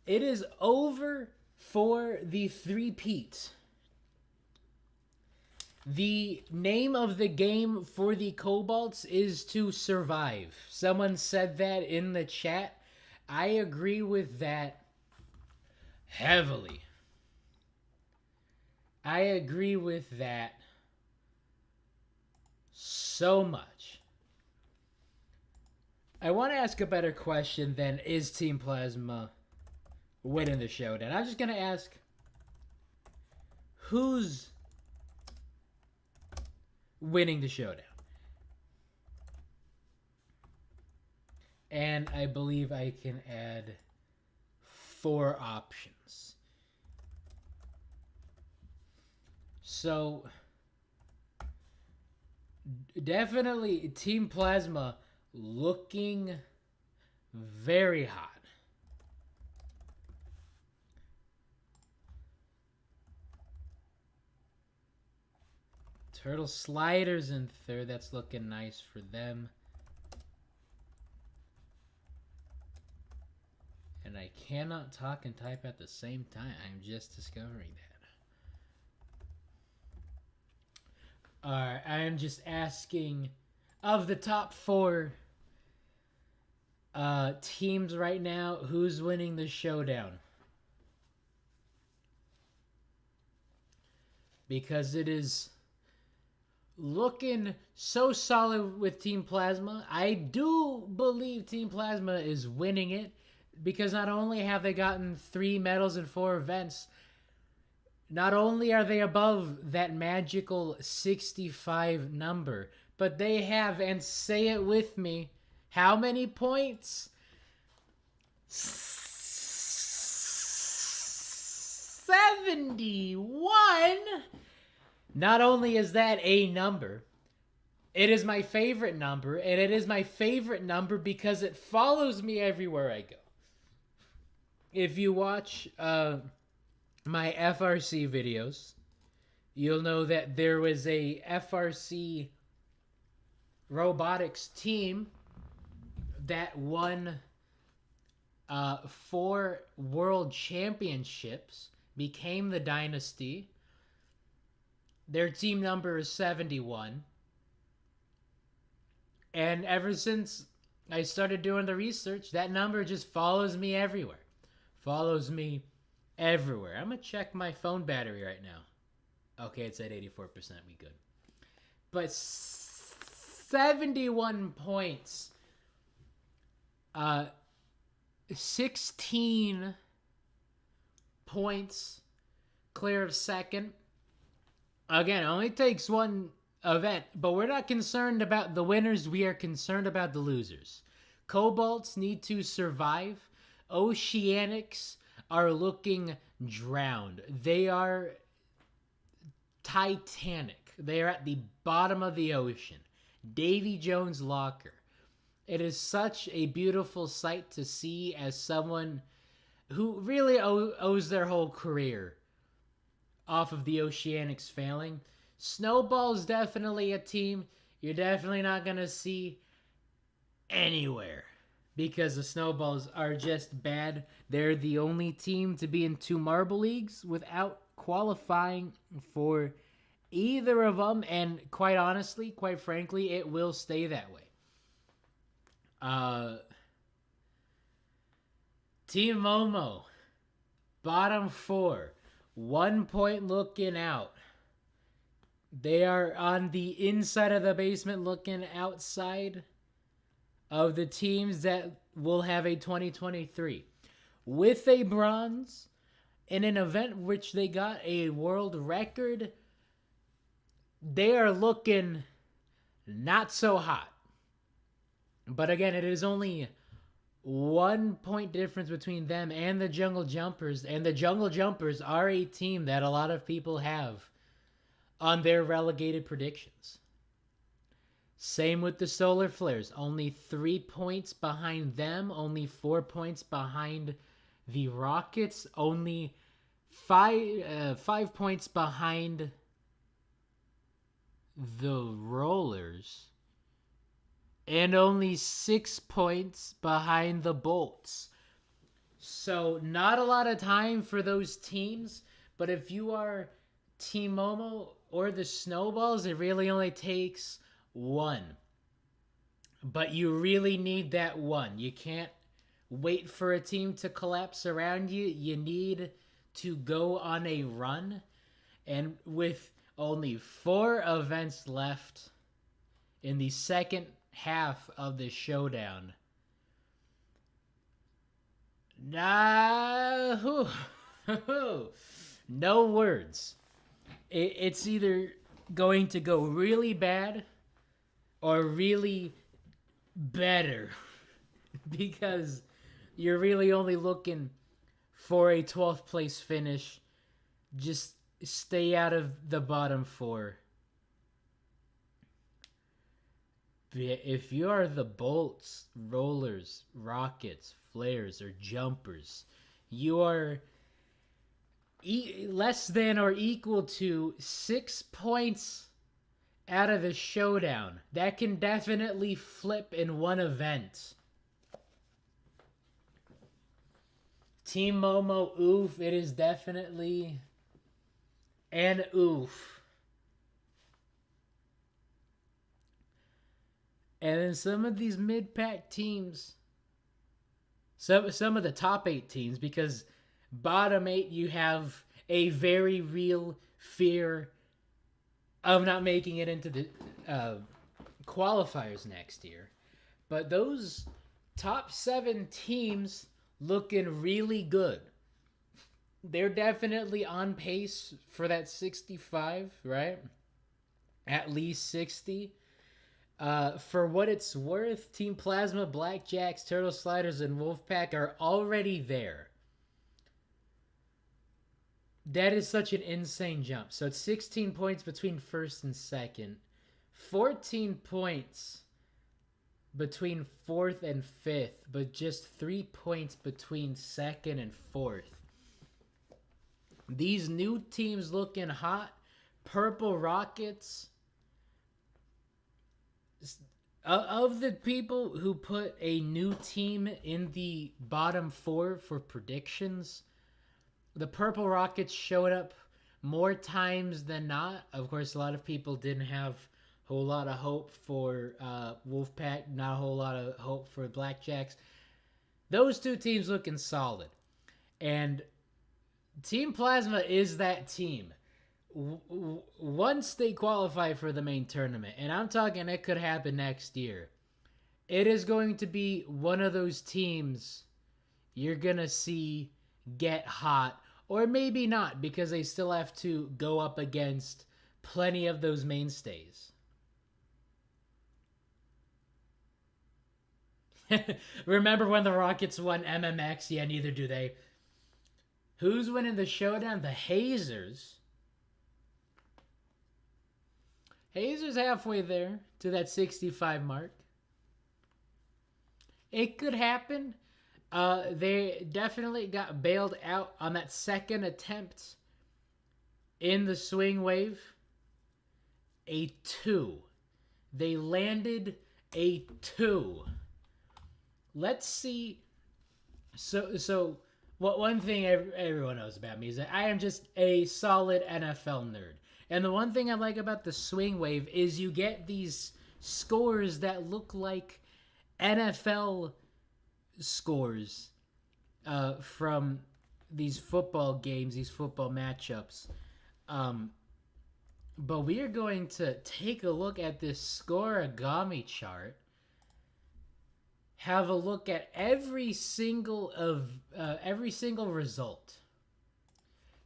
It is over for the 3-peat. The name of the game for the Cobalts is to survive. Someone said that in the chat. I agree with that heavily. I agree with that so much. I want to ask a better question than, is Team Plasma winning the Showdown? I'm just going to ask, who's winning the Showdown? And I believe I can add 4 options. So, definitely Team Plasma looking very hot. Turtle Sliders in third. That's looking nice for them. And I cannot talk and type at the same time. I'm just discovering that. Alright, I am just asking, of the top 4 teams right now, who's winning the showdown? Because it is looking so solid with Team Plasma. I do believe Team Plasma is winning it, because not only have they gotten 3 medals in 4 events, not only are they above that magical 65 number, but they have, and say it with me, how many points? 71! Not only is that a number, it is my favorite number, and it is my favorite number because it follows me everywhere I go. If you watch my FRC videos, you'll know that there was a FRC robotics team that won 4 world championships, became the dynasty. Their team number is 71. And ever since I started doing the research, that number just follows me everywhere. Follows me everywhere. I'm going to check my phone battery right now. Okay, it's at 84%. We good. But 71 points. 16 points clear of second. Again, it only takes one event, but we're not concerned about the winners. We are concerned about the losers. Cobalts need to survive. Oceanics are looking drowned. They are Titanic. They are at the bottom of the ocean. Davy Jones' locker. It is such a beautiful sight to see as someone who really owes their whole career off of the Oceanics failing. Snowball's definitely a team you're definitely not going to see anywhere, because the Snowballs are just bad. They're the only team to be in 2 Marble Leagues without qualifying for either of them, and quite honestly, quite frankly, it will stay that way. Team Momo, bottom 4, 1 point looking out. They are on the inside of the basement looking outside of the teams that will have a 2023. With a bronze in an event which they got a world record, they are looking not so hot. But again, it is only 1 point difference between them and the Jungle Jumpers, and the Jungle Jumpers are a team that a lot of people have on their relegated predictions. Same with the Solar Flares. Only 3 points behind them. Only 4 points behind the Rockets. Only 5 points behind the Rollers. And only 6 points behind the Bolts. So not a lot of time for those teams. But if you are Team Momo or the Snowballs, it really only takes 1. But you really need that 1. You can't wait for a team to collapse around you. You need to go on a run. And with only 4 events left in the second half of the showdown, no words. It's either going to go really bad or really better, because you're really only looking for a 12th place finish. Just stay out of the bottom 4. if you are the Bolts, Rollers, Rockets, Flares, or Jumpers, you are less than or equal to 6 points out of the Showdown. That can definitely flip in one event. Team Momo, oof. It is definitely an oof. And then some of these mid-pack teams, some of the top 8 teams, because bottom 8 you have a very real fear of not making it into the qualifiers next year. But those top 7 teams looking really good. They're definitely on pace for that 65, right? At least 60. For what it's worth, Team Plasma, Blackjacks, Turtle Sliders, and Wolfpack are already there. That is such an insane jump. So it's 16 points between first and second. 14 points between fourth and fifth, but just 3 points between second and fourth. These new teams looking hot. Purple Rockets. Of the people who put a new team in the bottom 4 for predictions, the Purple Rockets showed up more times than not. Of course, a lot of people didn't have a whole lot of hope for Wolfpack, not a whole lot of hope for Blackjacks. Those two teams looking solid. And Team Plasma is that team. Once they qualify for the main tournament, and I'm talking it could happen next year, it is going to be one of those teams you're going to see get hot, or maybe not, because they still have to go up against plenty of those mainstays. Remember when the Rockets won MMX? Yeah, neither do they. Who's winning the Showdown? The Hazers. Hazers halfway there to that 65 mark. It could happen. They definitely got bailed out on that second attempt in the swing wave. A 2. They landed a 2. Let's see. So one thing everyone knows about me is that I am just a solid NFL nerd. And the one thing I like about the swing wave is you get these scores that look like NFL scores from these football games, these football matchups. But we are going to take a look at this scoreagami chart. Have a look at every single result.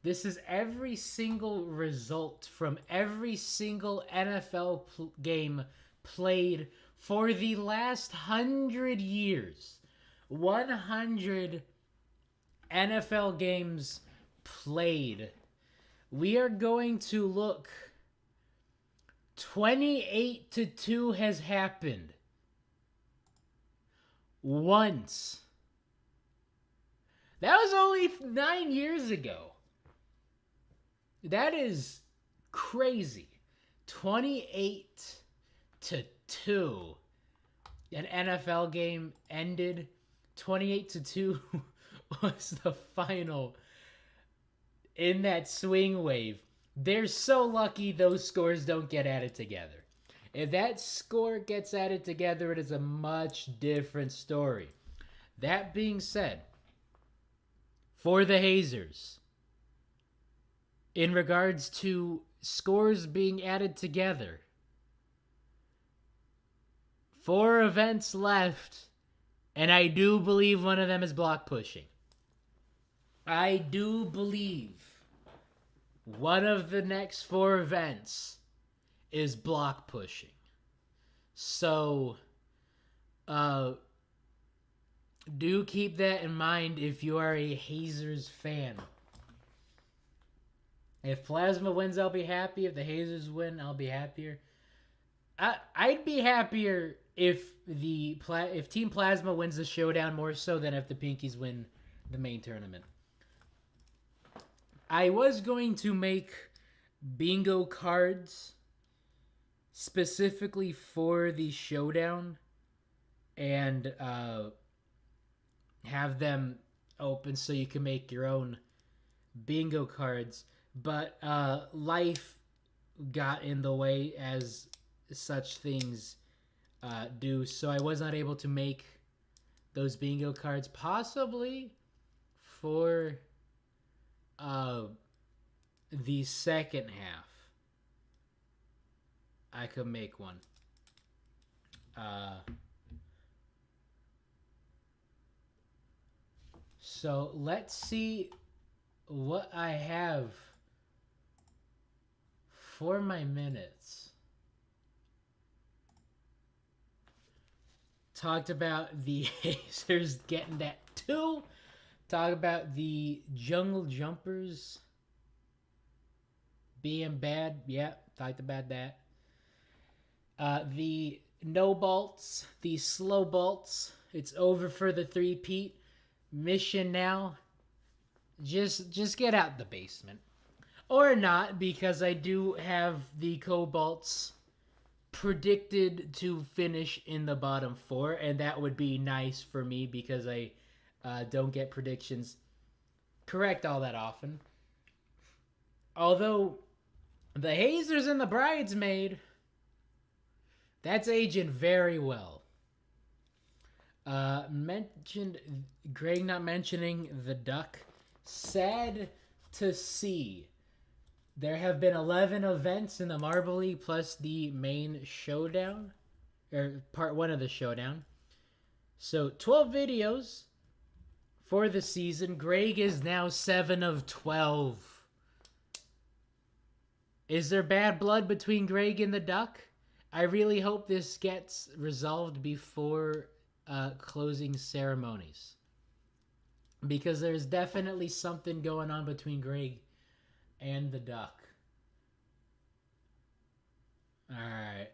This is every single result from every single NFL game played for the last 100 years. 100 NFL games played. We are going to look. 28-2 has happened. Once. That was only 9 years ago. That is crazy. 28-2. An NFL game ended. 28-2 was the final in that swing wave. They're so lucky those scores don't get added together. If that score gets added together, it is a much different story. That being said, for the Hazers, in regards to scores being added together, 4 events left, and I do believe one of them is block pushing. I do believe one of the next 4 events is block pushing. So, do keep that in mind if you are a Hazers fan. If Plasma wins, I'll be happy. If the Hazers win, I'll be happier. I'd be happier if if Team Plasma wins the showdown more so than if the Pinkies win the main tournament. I was going to make bingo cards specifically for the showdown and have them open so you can make your own bingo cards, but life got in the way as such things do, so I was not able to make those bingo cards. Possibly for the second half, I could make one. So let's see what I have for my minutes. Talked about the Hazers getting that 2. Talk about the Jungle Jumpers being bad. Yeah, talked about that. The no bolts, the slow bolts. It's over for the 3-peat. Mission now. Just get out the basement. Or not, because I do have the Cobalts predicted to finish in the bottom 4, and that would be nice for me because I don't get predictions correct all that often. Although the Hazers and the Bridesmaid, that's aging very well. Mentioned Greg not mentioning the duck. Sad to see. There have been 11 events in the Marble League plus the main showdown, or part 1 of the showdown. So 12 videos for the season. Greg is now 7 of 12. Is there bad blood between Greg and the duck? I really hope this gets resolved before closing ceremonies, because there's definitely something going on between Greg and the duck. Alright.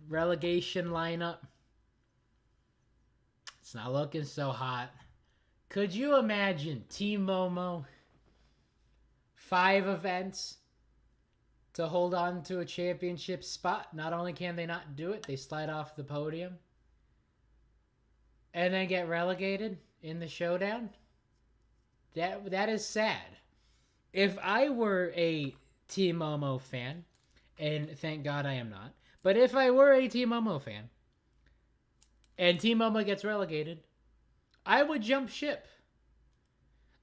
Relegation lineup. It's not looking so hot. Could you imagine Team Momo 5 events to hold on to a championship spot? Not only can they not do it, they slide off the podium and then get relegated in the showdown. That is sad. If I were a Team Momo fan, and thank God I am not, but if I were a Team Momo fan and Team Momo gets relegated, I would jump ship.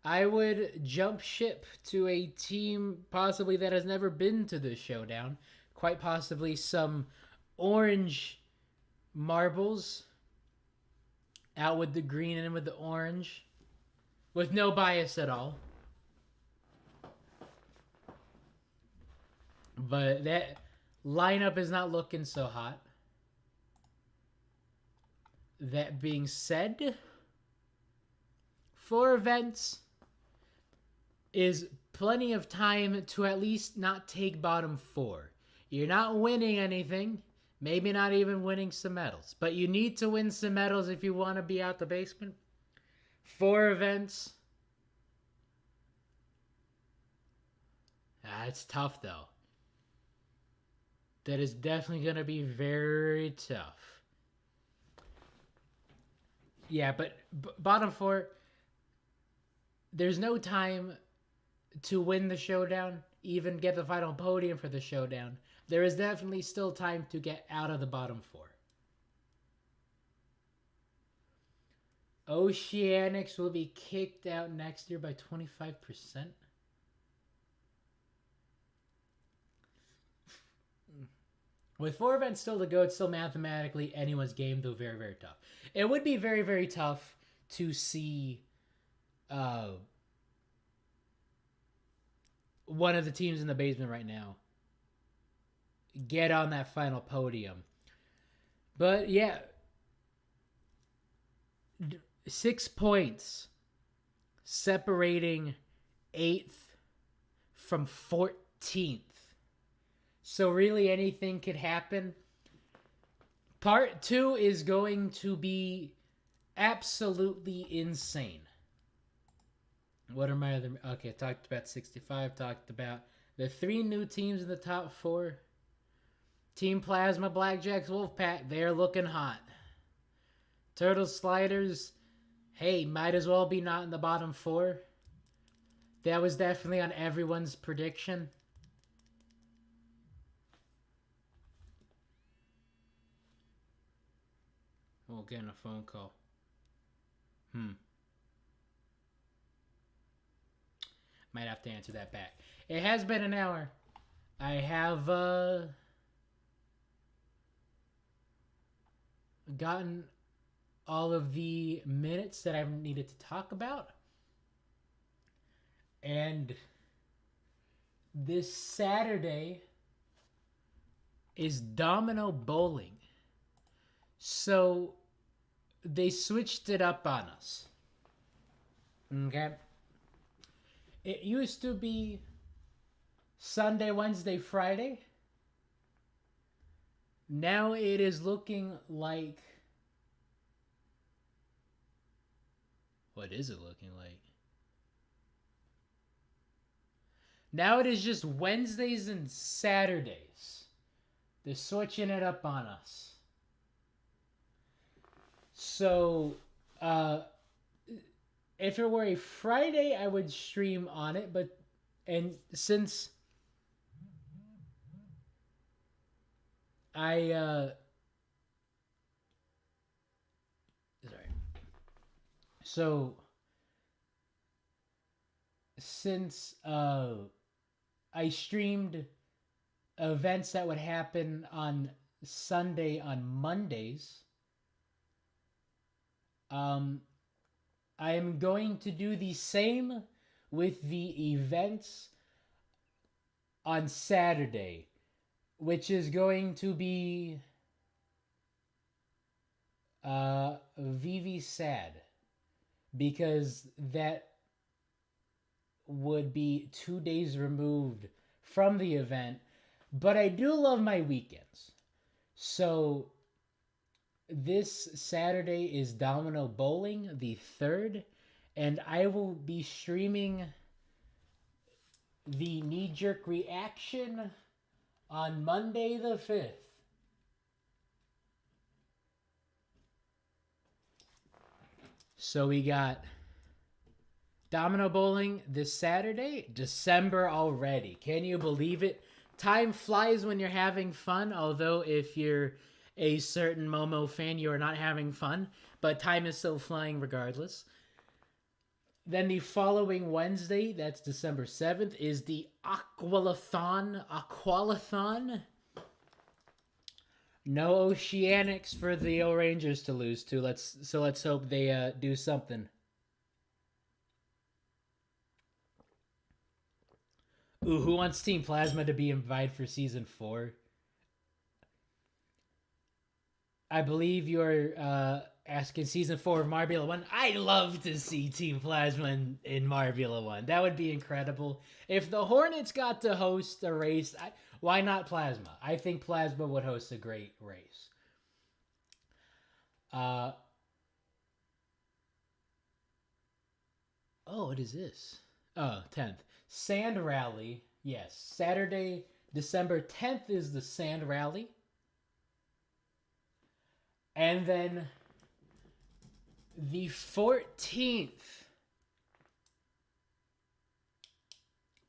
I would jump ship to a team possibly that has never been to the showdown. Quite possibly some orange marbles out with the green and with the orange, with no bias at all. But that lineup is not looking so hot. That being said, 4 events is plenty of time to at least not take bottom 4. You're not winning anything, maybe not even winning some medals, but you need to win some medals if you want to be out the basement. 4 events. It's tough though. That is definitely going to be very tough. Yeah, but bottom 4, there's no time to win the showdown, even get the final podium for the showdown. There is definitely still time to get out of the bottom 4. Oceanics will be kicked out next year by 25%. With 4 events still to go, it's still mathematically anyone's game, though very, very tough. It would be very, very tough to see one of the teams in the basement right now get on that final podium. But yeah, 6 points separating 8th from 14th. So really anything could happen. Part 2 is going to be absolutely insane. What are my other... Okay, talked about 65, talked about the 3 new teams in the top 4. Team Plasma, Blackjacks, Wolfpack, they're looking hot. Turtles, Sliders, hey, might as well be not in the bottom 4. That was definitely on everyone's prediction. Oh, getting a phone call. Might have to answer that back. It has been an hour. I have gotten all of the minutes that I've needed to talk about. And this Saturday is Domino Bowling. So they switched it up on us. Okay? It used to be Sunday, Wednesday, Friday. Now it is looking like... What is it looking like? Now it is just Wednesdays and Saturdays. They're switching it up on us. So, if it were a Friday, I would stream on it, and since since I streamed events that would happen on Sunday on Mondays, I am going to do the same with the events on Saturday, which is going to be VV Sad, because that would be 2 days removed from the event. But I do love my weekends. So this Saturday is Domino Bowling, the 3rd, and I will be streaming the knee-jerk reaction on Monday the 5th. So we got Domino Bowling this Saturday, December already. Can you believe it? Time flies when you're having fun, although if you're a certain Momo fan, you are not having fun, but time is still flying regardless. Then the following Wednesday, that's December 7th, is the Aqualathon. No Oceanics for the O-Rangers to lose to. Let's hope they do something. Ooh, who wants Team Plasma to be invited for Season 4? I believe you're asking Season 4 of Marbula 1. I'd love to see Team Plasma in Marbula 1. That would be incredible. If the Hornets got to host a race, why not Plasma? I think Plasma would host a great race. Oh, what is this? Oh, 10th. Sand Rally. Yes, Saturday, December 10th is the Sand Rally. And then the 14th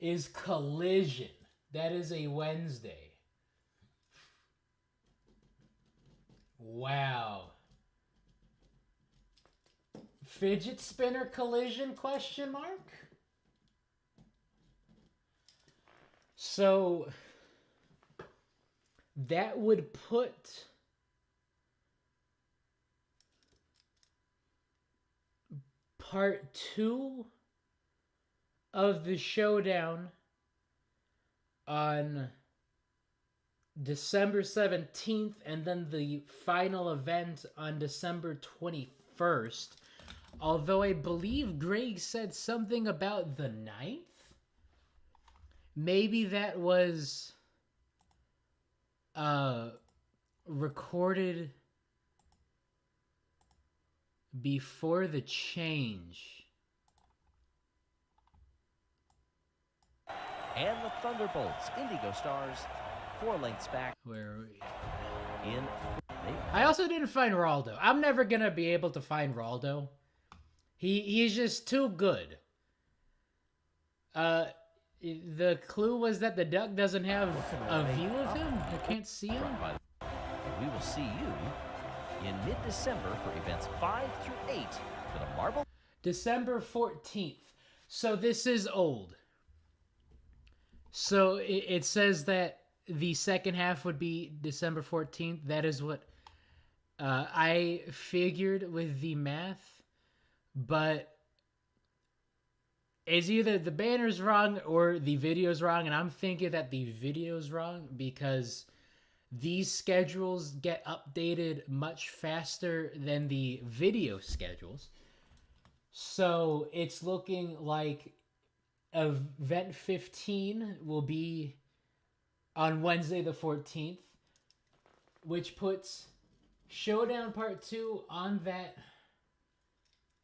is Collision. That is a Wednesday. Wow. Fidget spinner collision, question mark? So that would put part 2 of the Showdown on December 17th, and then the final event on December 21st. Although I believe Greg said something about the 9th. Maybe that was recorded before the change. And the Thunderbolts, Indigo Stars, 4 lengths back. Where are we? In. I also didn't find Raldo. I'm never gonna be able to find Raldo. He's just too good. The clue was that the duck doesn't have a view of him. I can't see him. We will see you in mid-December for events 5 through 8 for the Marble. December 14th. So this is old. So it says that the second half would be December 14th. That is what I figured with the math. But it's either the banner's wrong or the video's wrong. And I'm thinking that the video's wrong because these schedules get updated much faster than the video schedules. So it's looking like event 15 will be on Wednesday the 14th, which puts Showdown Part 2 on that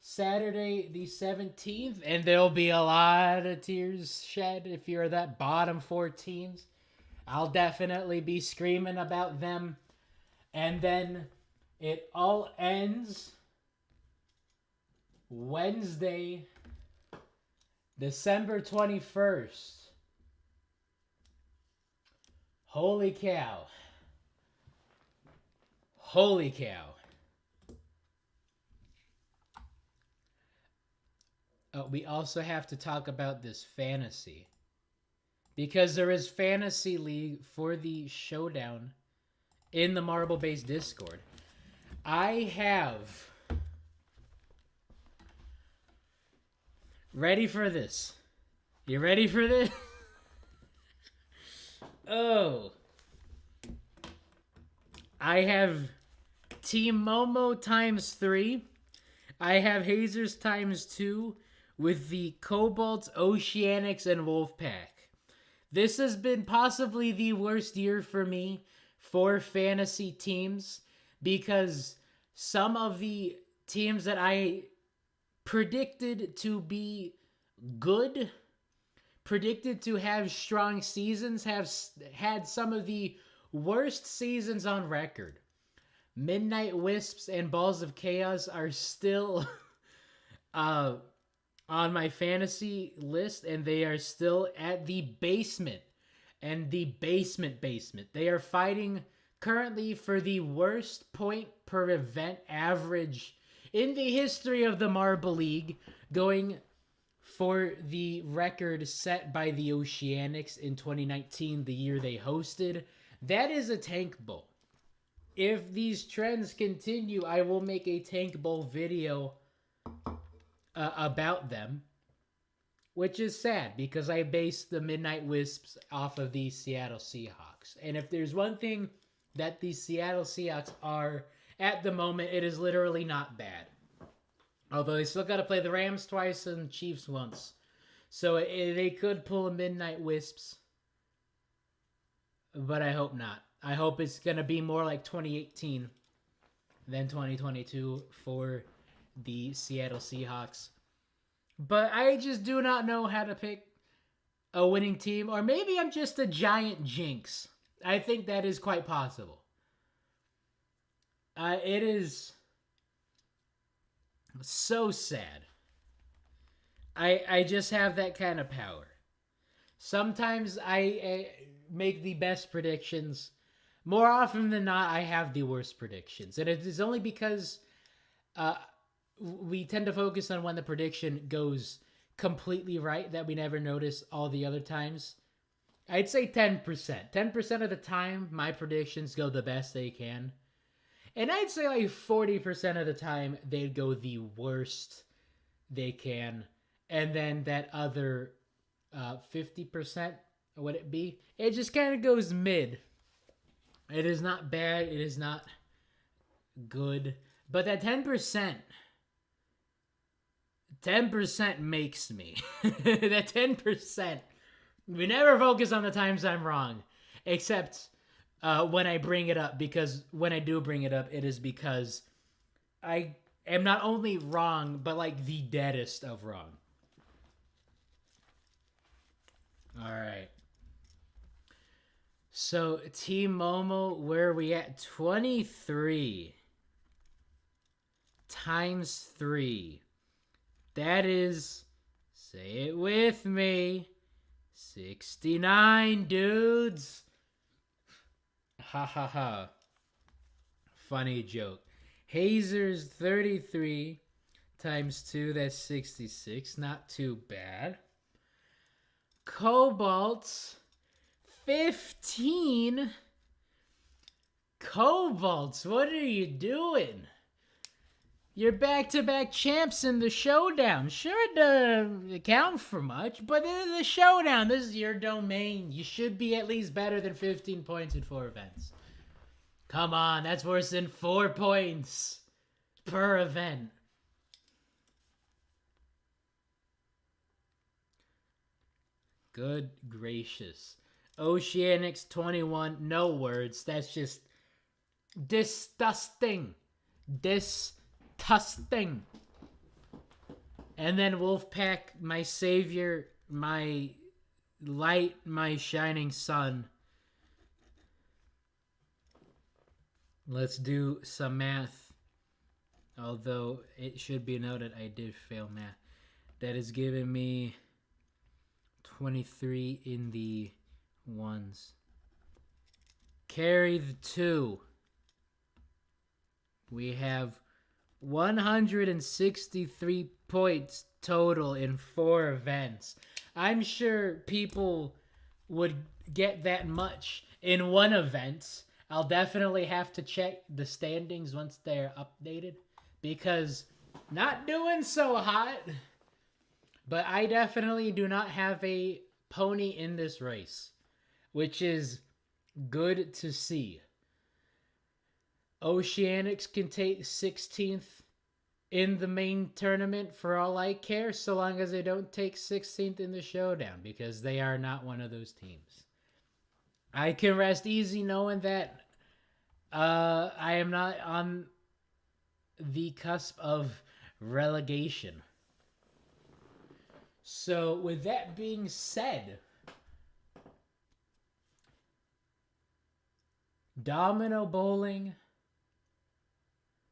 Saturday the 17th, and there'll be a lot of tears shed if you're that bottom 4 teams. I'll definitely be screaming about them. And then it all ends Wednesday, December 21st. Holy cow. Holy cow. We also have to talk about this fantasy. Because there is Fantasy League for the Showdown in the Marble Base Discord. I have... Ready for this? You ready for this? Oh. I have Team Momo times 3. I have Hazers times 2 with the Cobalts, Oceanics, and Wolfpack. This has been possibly the worst year for me for fantasy teams because some of the teams that I predicted to be good, predicted to have strong seasons, have had some of the worst seasons on record. Midnight Wisps and Balls of Chaos are still on my fantasy list, and they are still at the basement. And the basement. They are fighting currently for the worst point per event average in the history of the Marble League, going for the record set by the Oceanics in 2019, the year they hosted. That is a Tank Bowl. If these trends continue, I will make a Tank Bowl video about them, which is sad because I based the Midnight Wisps off of the Seattle Seahawks. And if there's one thing that the Seattle Seahawks are at the moment, it is literally not bad. Although they still got to play the Rams twice and Chiefs once. So they could pull a Midnight Wisps. But I hope not. I hope it's going to be more like 2018 than 2022 for the Seattle Seahawks. But I just do not know how to pick a winning team. Or maybe I'm just a giant jinx. I think that is quite possible. It is so sad. I just have that kind of power. Sometimes I make the best predictions. More often than not, I have the worst predictions. And it is only because we tend to focus on when the prediction goes completely right that we never notice all the other times. I'd say 10%. 10% of the time, my predictions go the best they can. And I'd say like 40% of the time, they'd go the worst they can. And then that other 50%, would it be? It just kind of goes mid. It is not bad. It is not good. But that 10% makes me. That 10%. We never focus on the times I'm wrong. Except when I bring it up. Because when I do bring it up, it is because I am not only wrong, but like the deadest of wrong. All right. So, Team Momo, where are we at? 23 times 3. That is, say it with me, 69, dudes. Ha ha ha. Funny joke. Hazer's 33 times 2, that's 66. Not too bad. Cobalt's 15. Cobalts, what are you doing? You're back-to-back champs in the Showdown. Sure, it doesn't count for much, but in the Showdown, this is your domain. You should be at least better than 15 points in 4 events. Come on, that's worse than 4 points per event. Good gracious. Oceanics 21, no words. That's just disgusting. Disgusting. And then Wolfpack, my savior, my light, my shining sun. Let's do some math. Although it should be noted I did fail math. That is giving me 23 in the ones. Carry the 2. We have 163 points total in 4 events. I'm sure people would get that much in one event. I'll definitely have to check the standings once they're updated, because not doing so hot. But I definitely do not have a pony in this race, which is good to see. Oceanics can take 16th in the main tournament for all I care, so long as they don't take 16th in the Showdown, because they are not one of those teams. I can rest easy knowing that I am not on the cusp of relegation. So, with that being said, Domino Bowling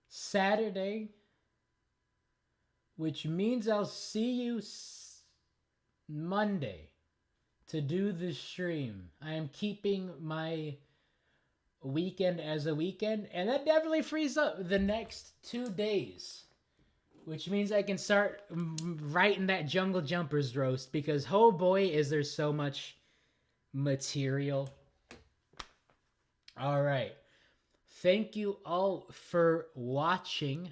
Saturday, which means I'll see you Monday to do the stream. I am keeping my weekend as a weekend, and that definitely frees up the next 2 days, which means I can start writing that Jungle Jumpers roast, because oh boy, is there so much material. All right. Thank you all for watching.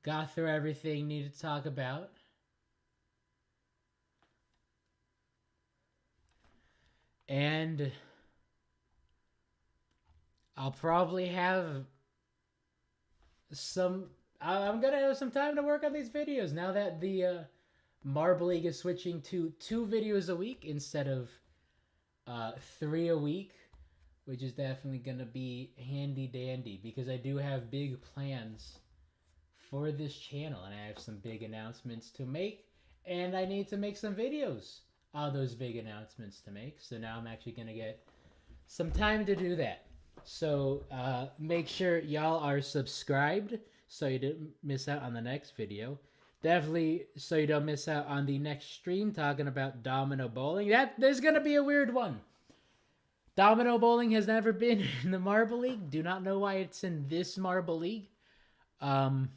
Got through everything needed to talk about. And I'll probably have I'm going to have some time to work on these videos now that the Marble League is switching to 2 videos a week instead of 3 a week, which is definitely going to be handy dandy, because I do have big plans for this channel, and I have some big announcements to make, and I need to make some videos on those big announcements to make. So now I'm actually going to get some time to do that. So make sure y'all are subscribed so you don't miss out on the next video. Definitely so you don't miss out on the next stream talking about Domino Bowling. There's going to be a weird one. Domino Bowling has never been in the Marble League. Do not know why it's in this Marble League. But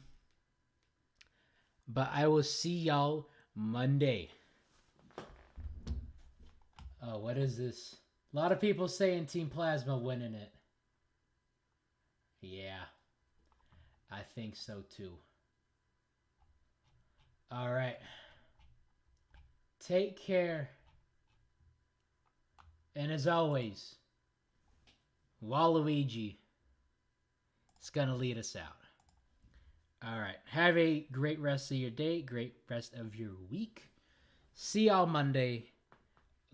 I will see y'all Monday. Oh, what is this? A lot of people saying Team Plasma winning it. Yeah, I think so too. All right. Take care. And as always, Waluigi is going to lead us out. All right. Have a great rest of your day. Great rest of your week. See y'all Monday.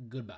Goodbye.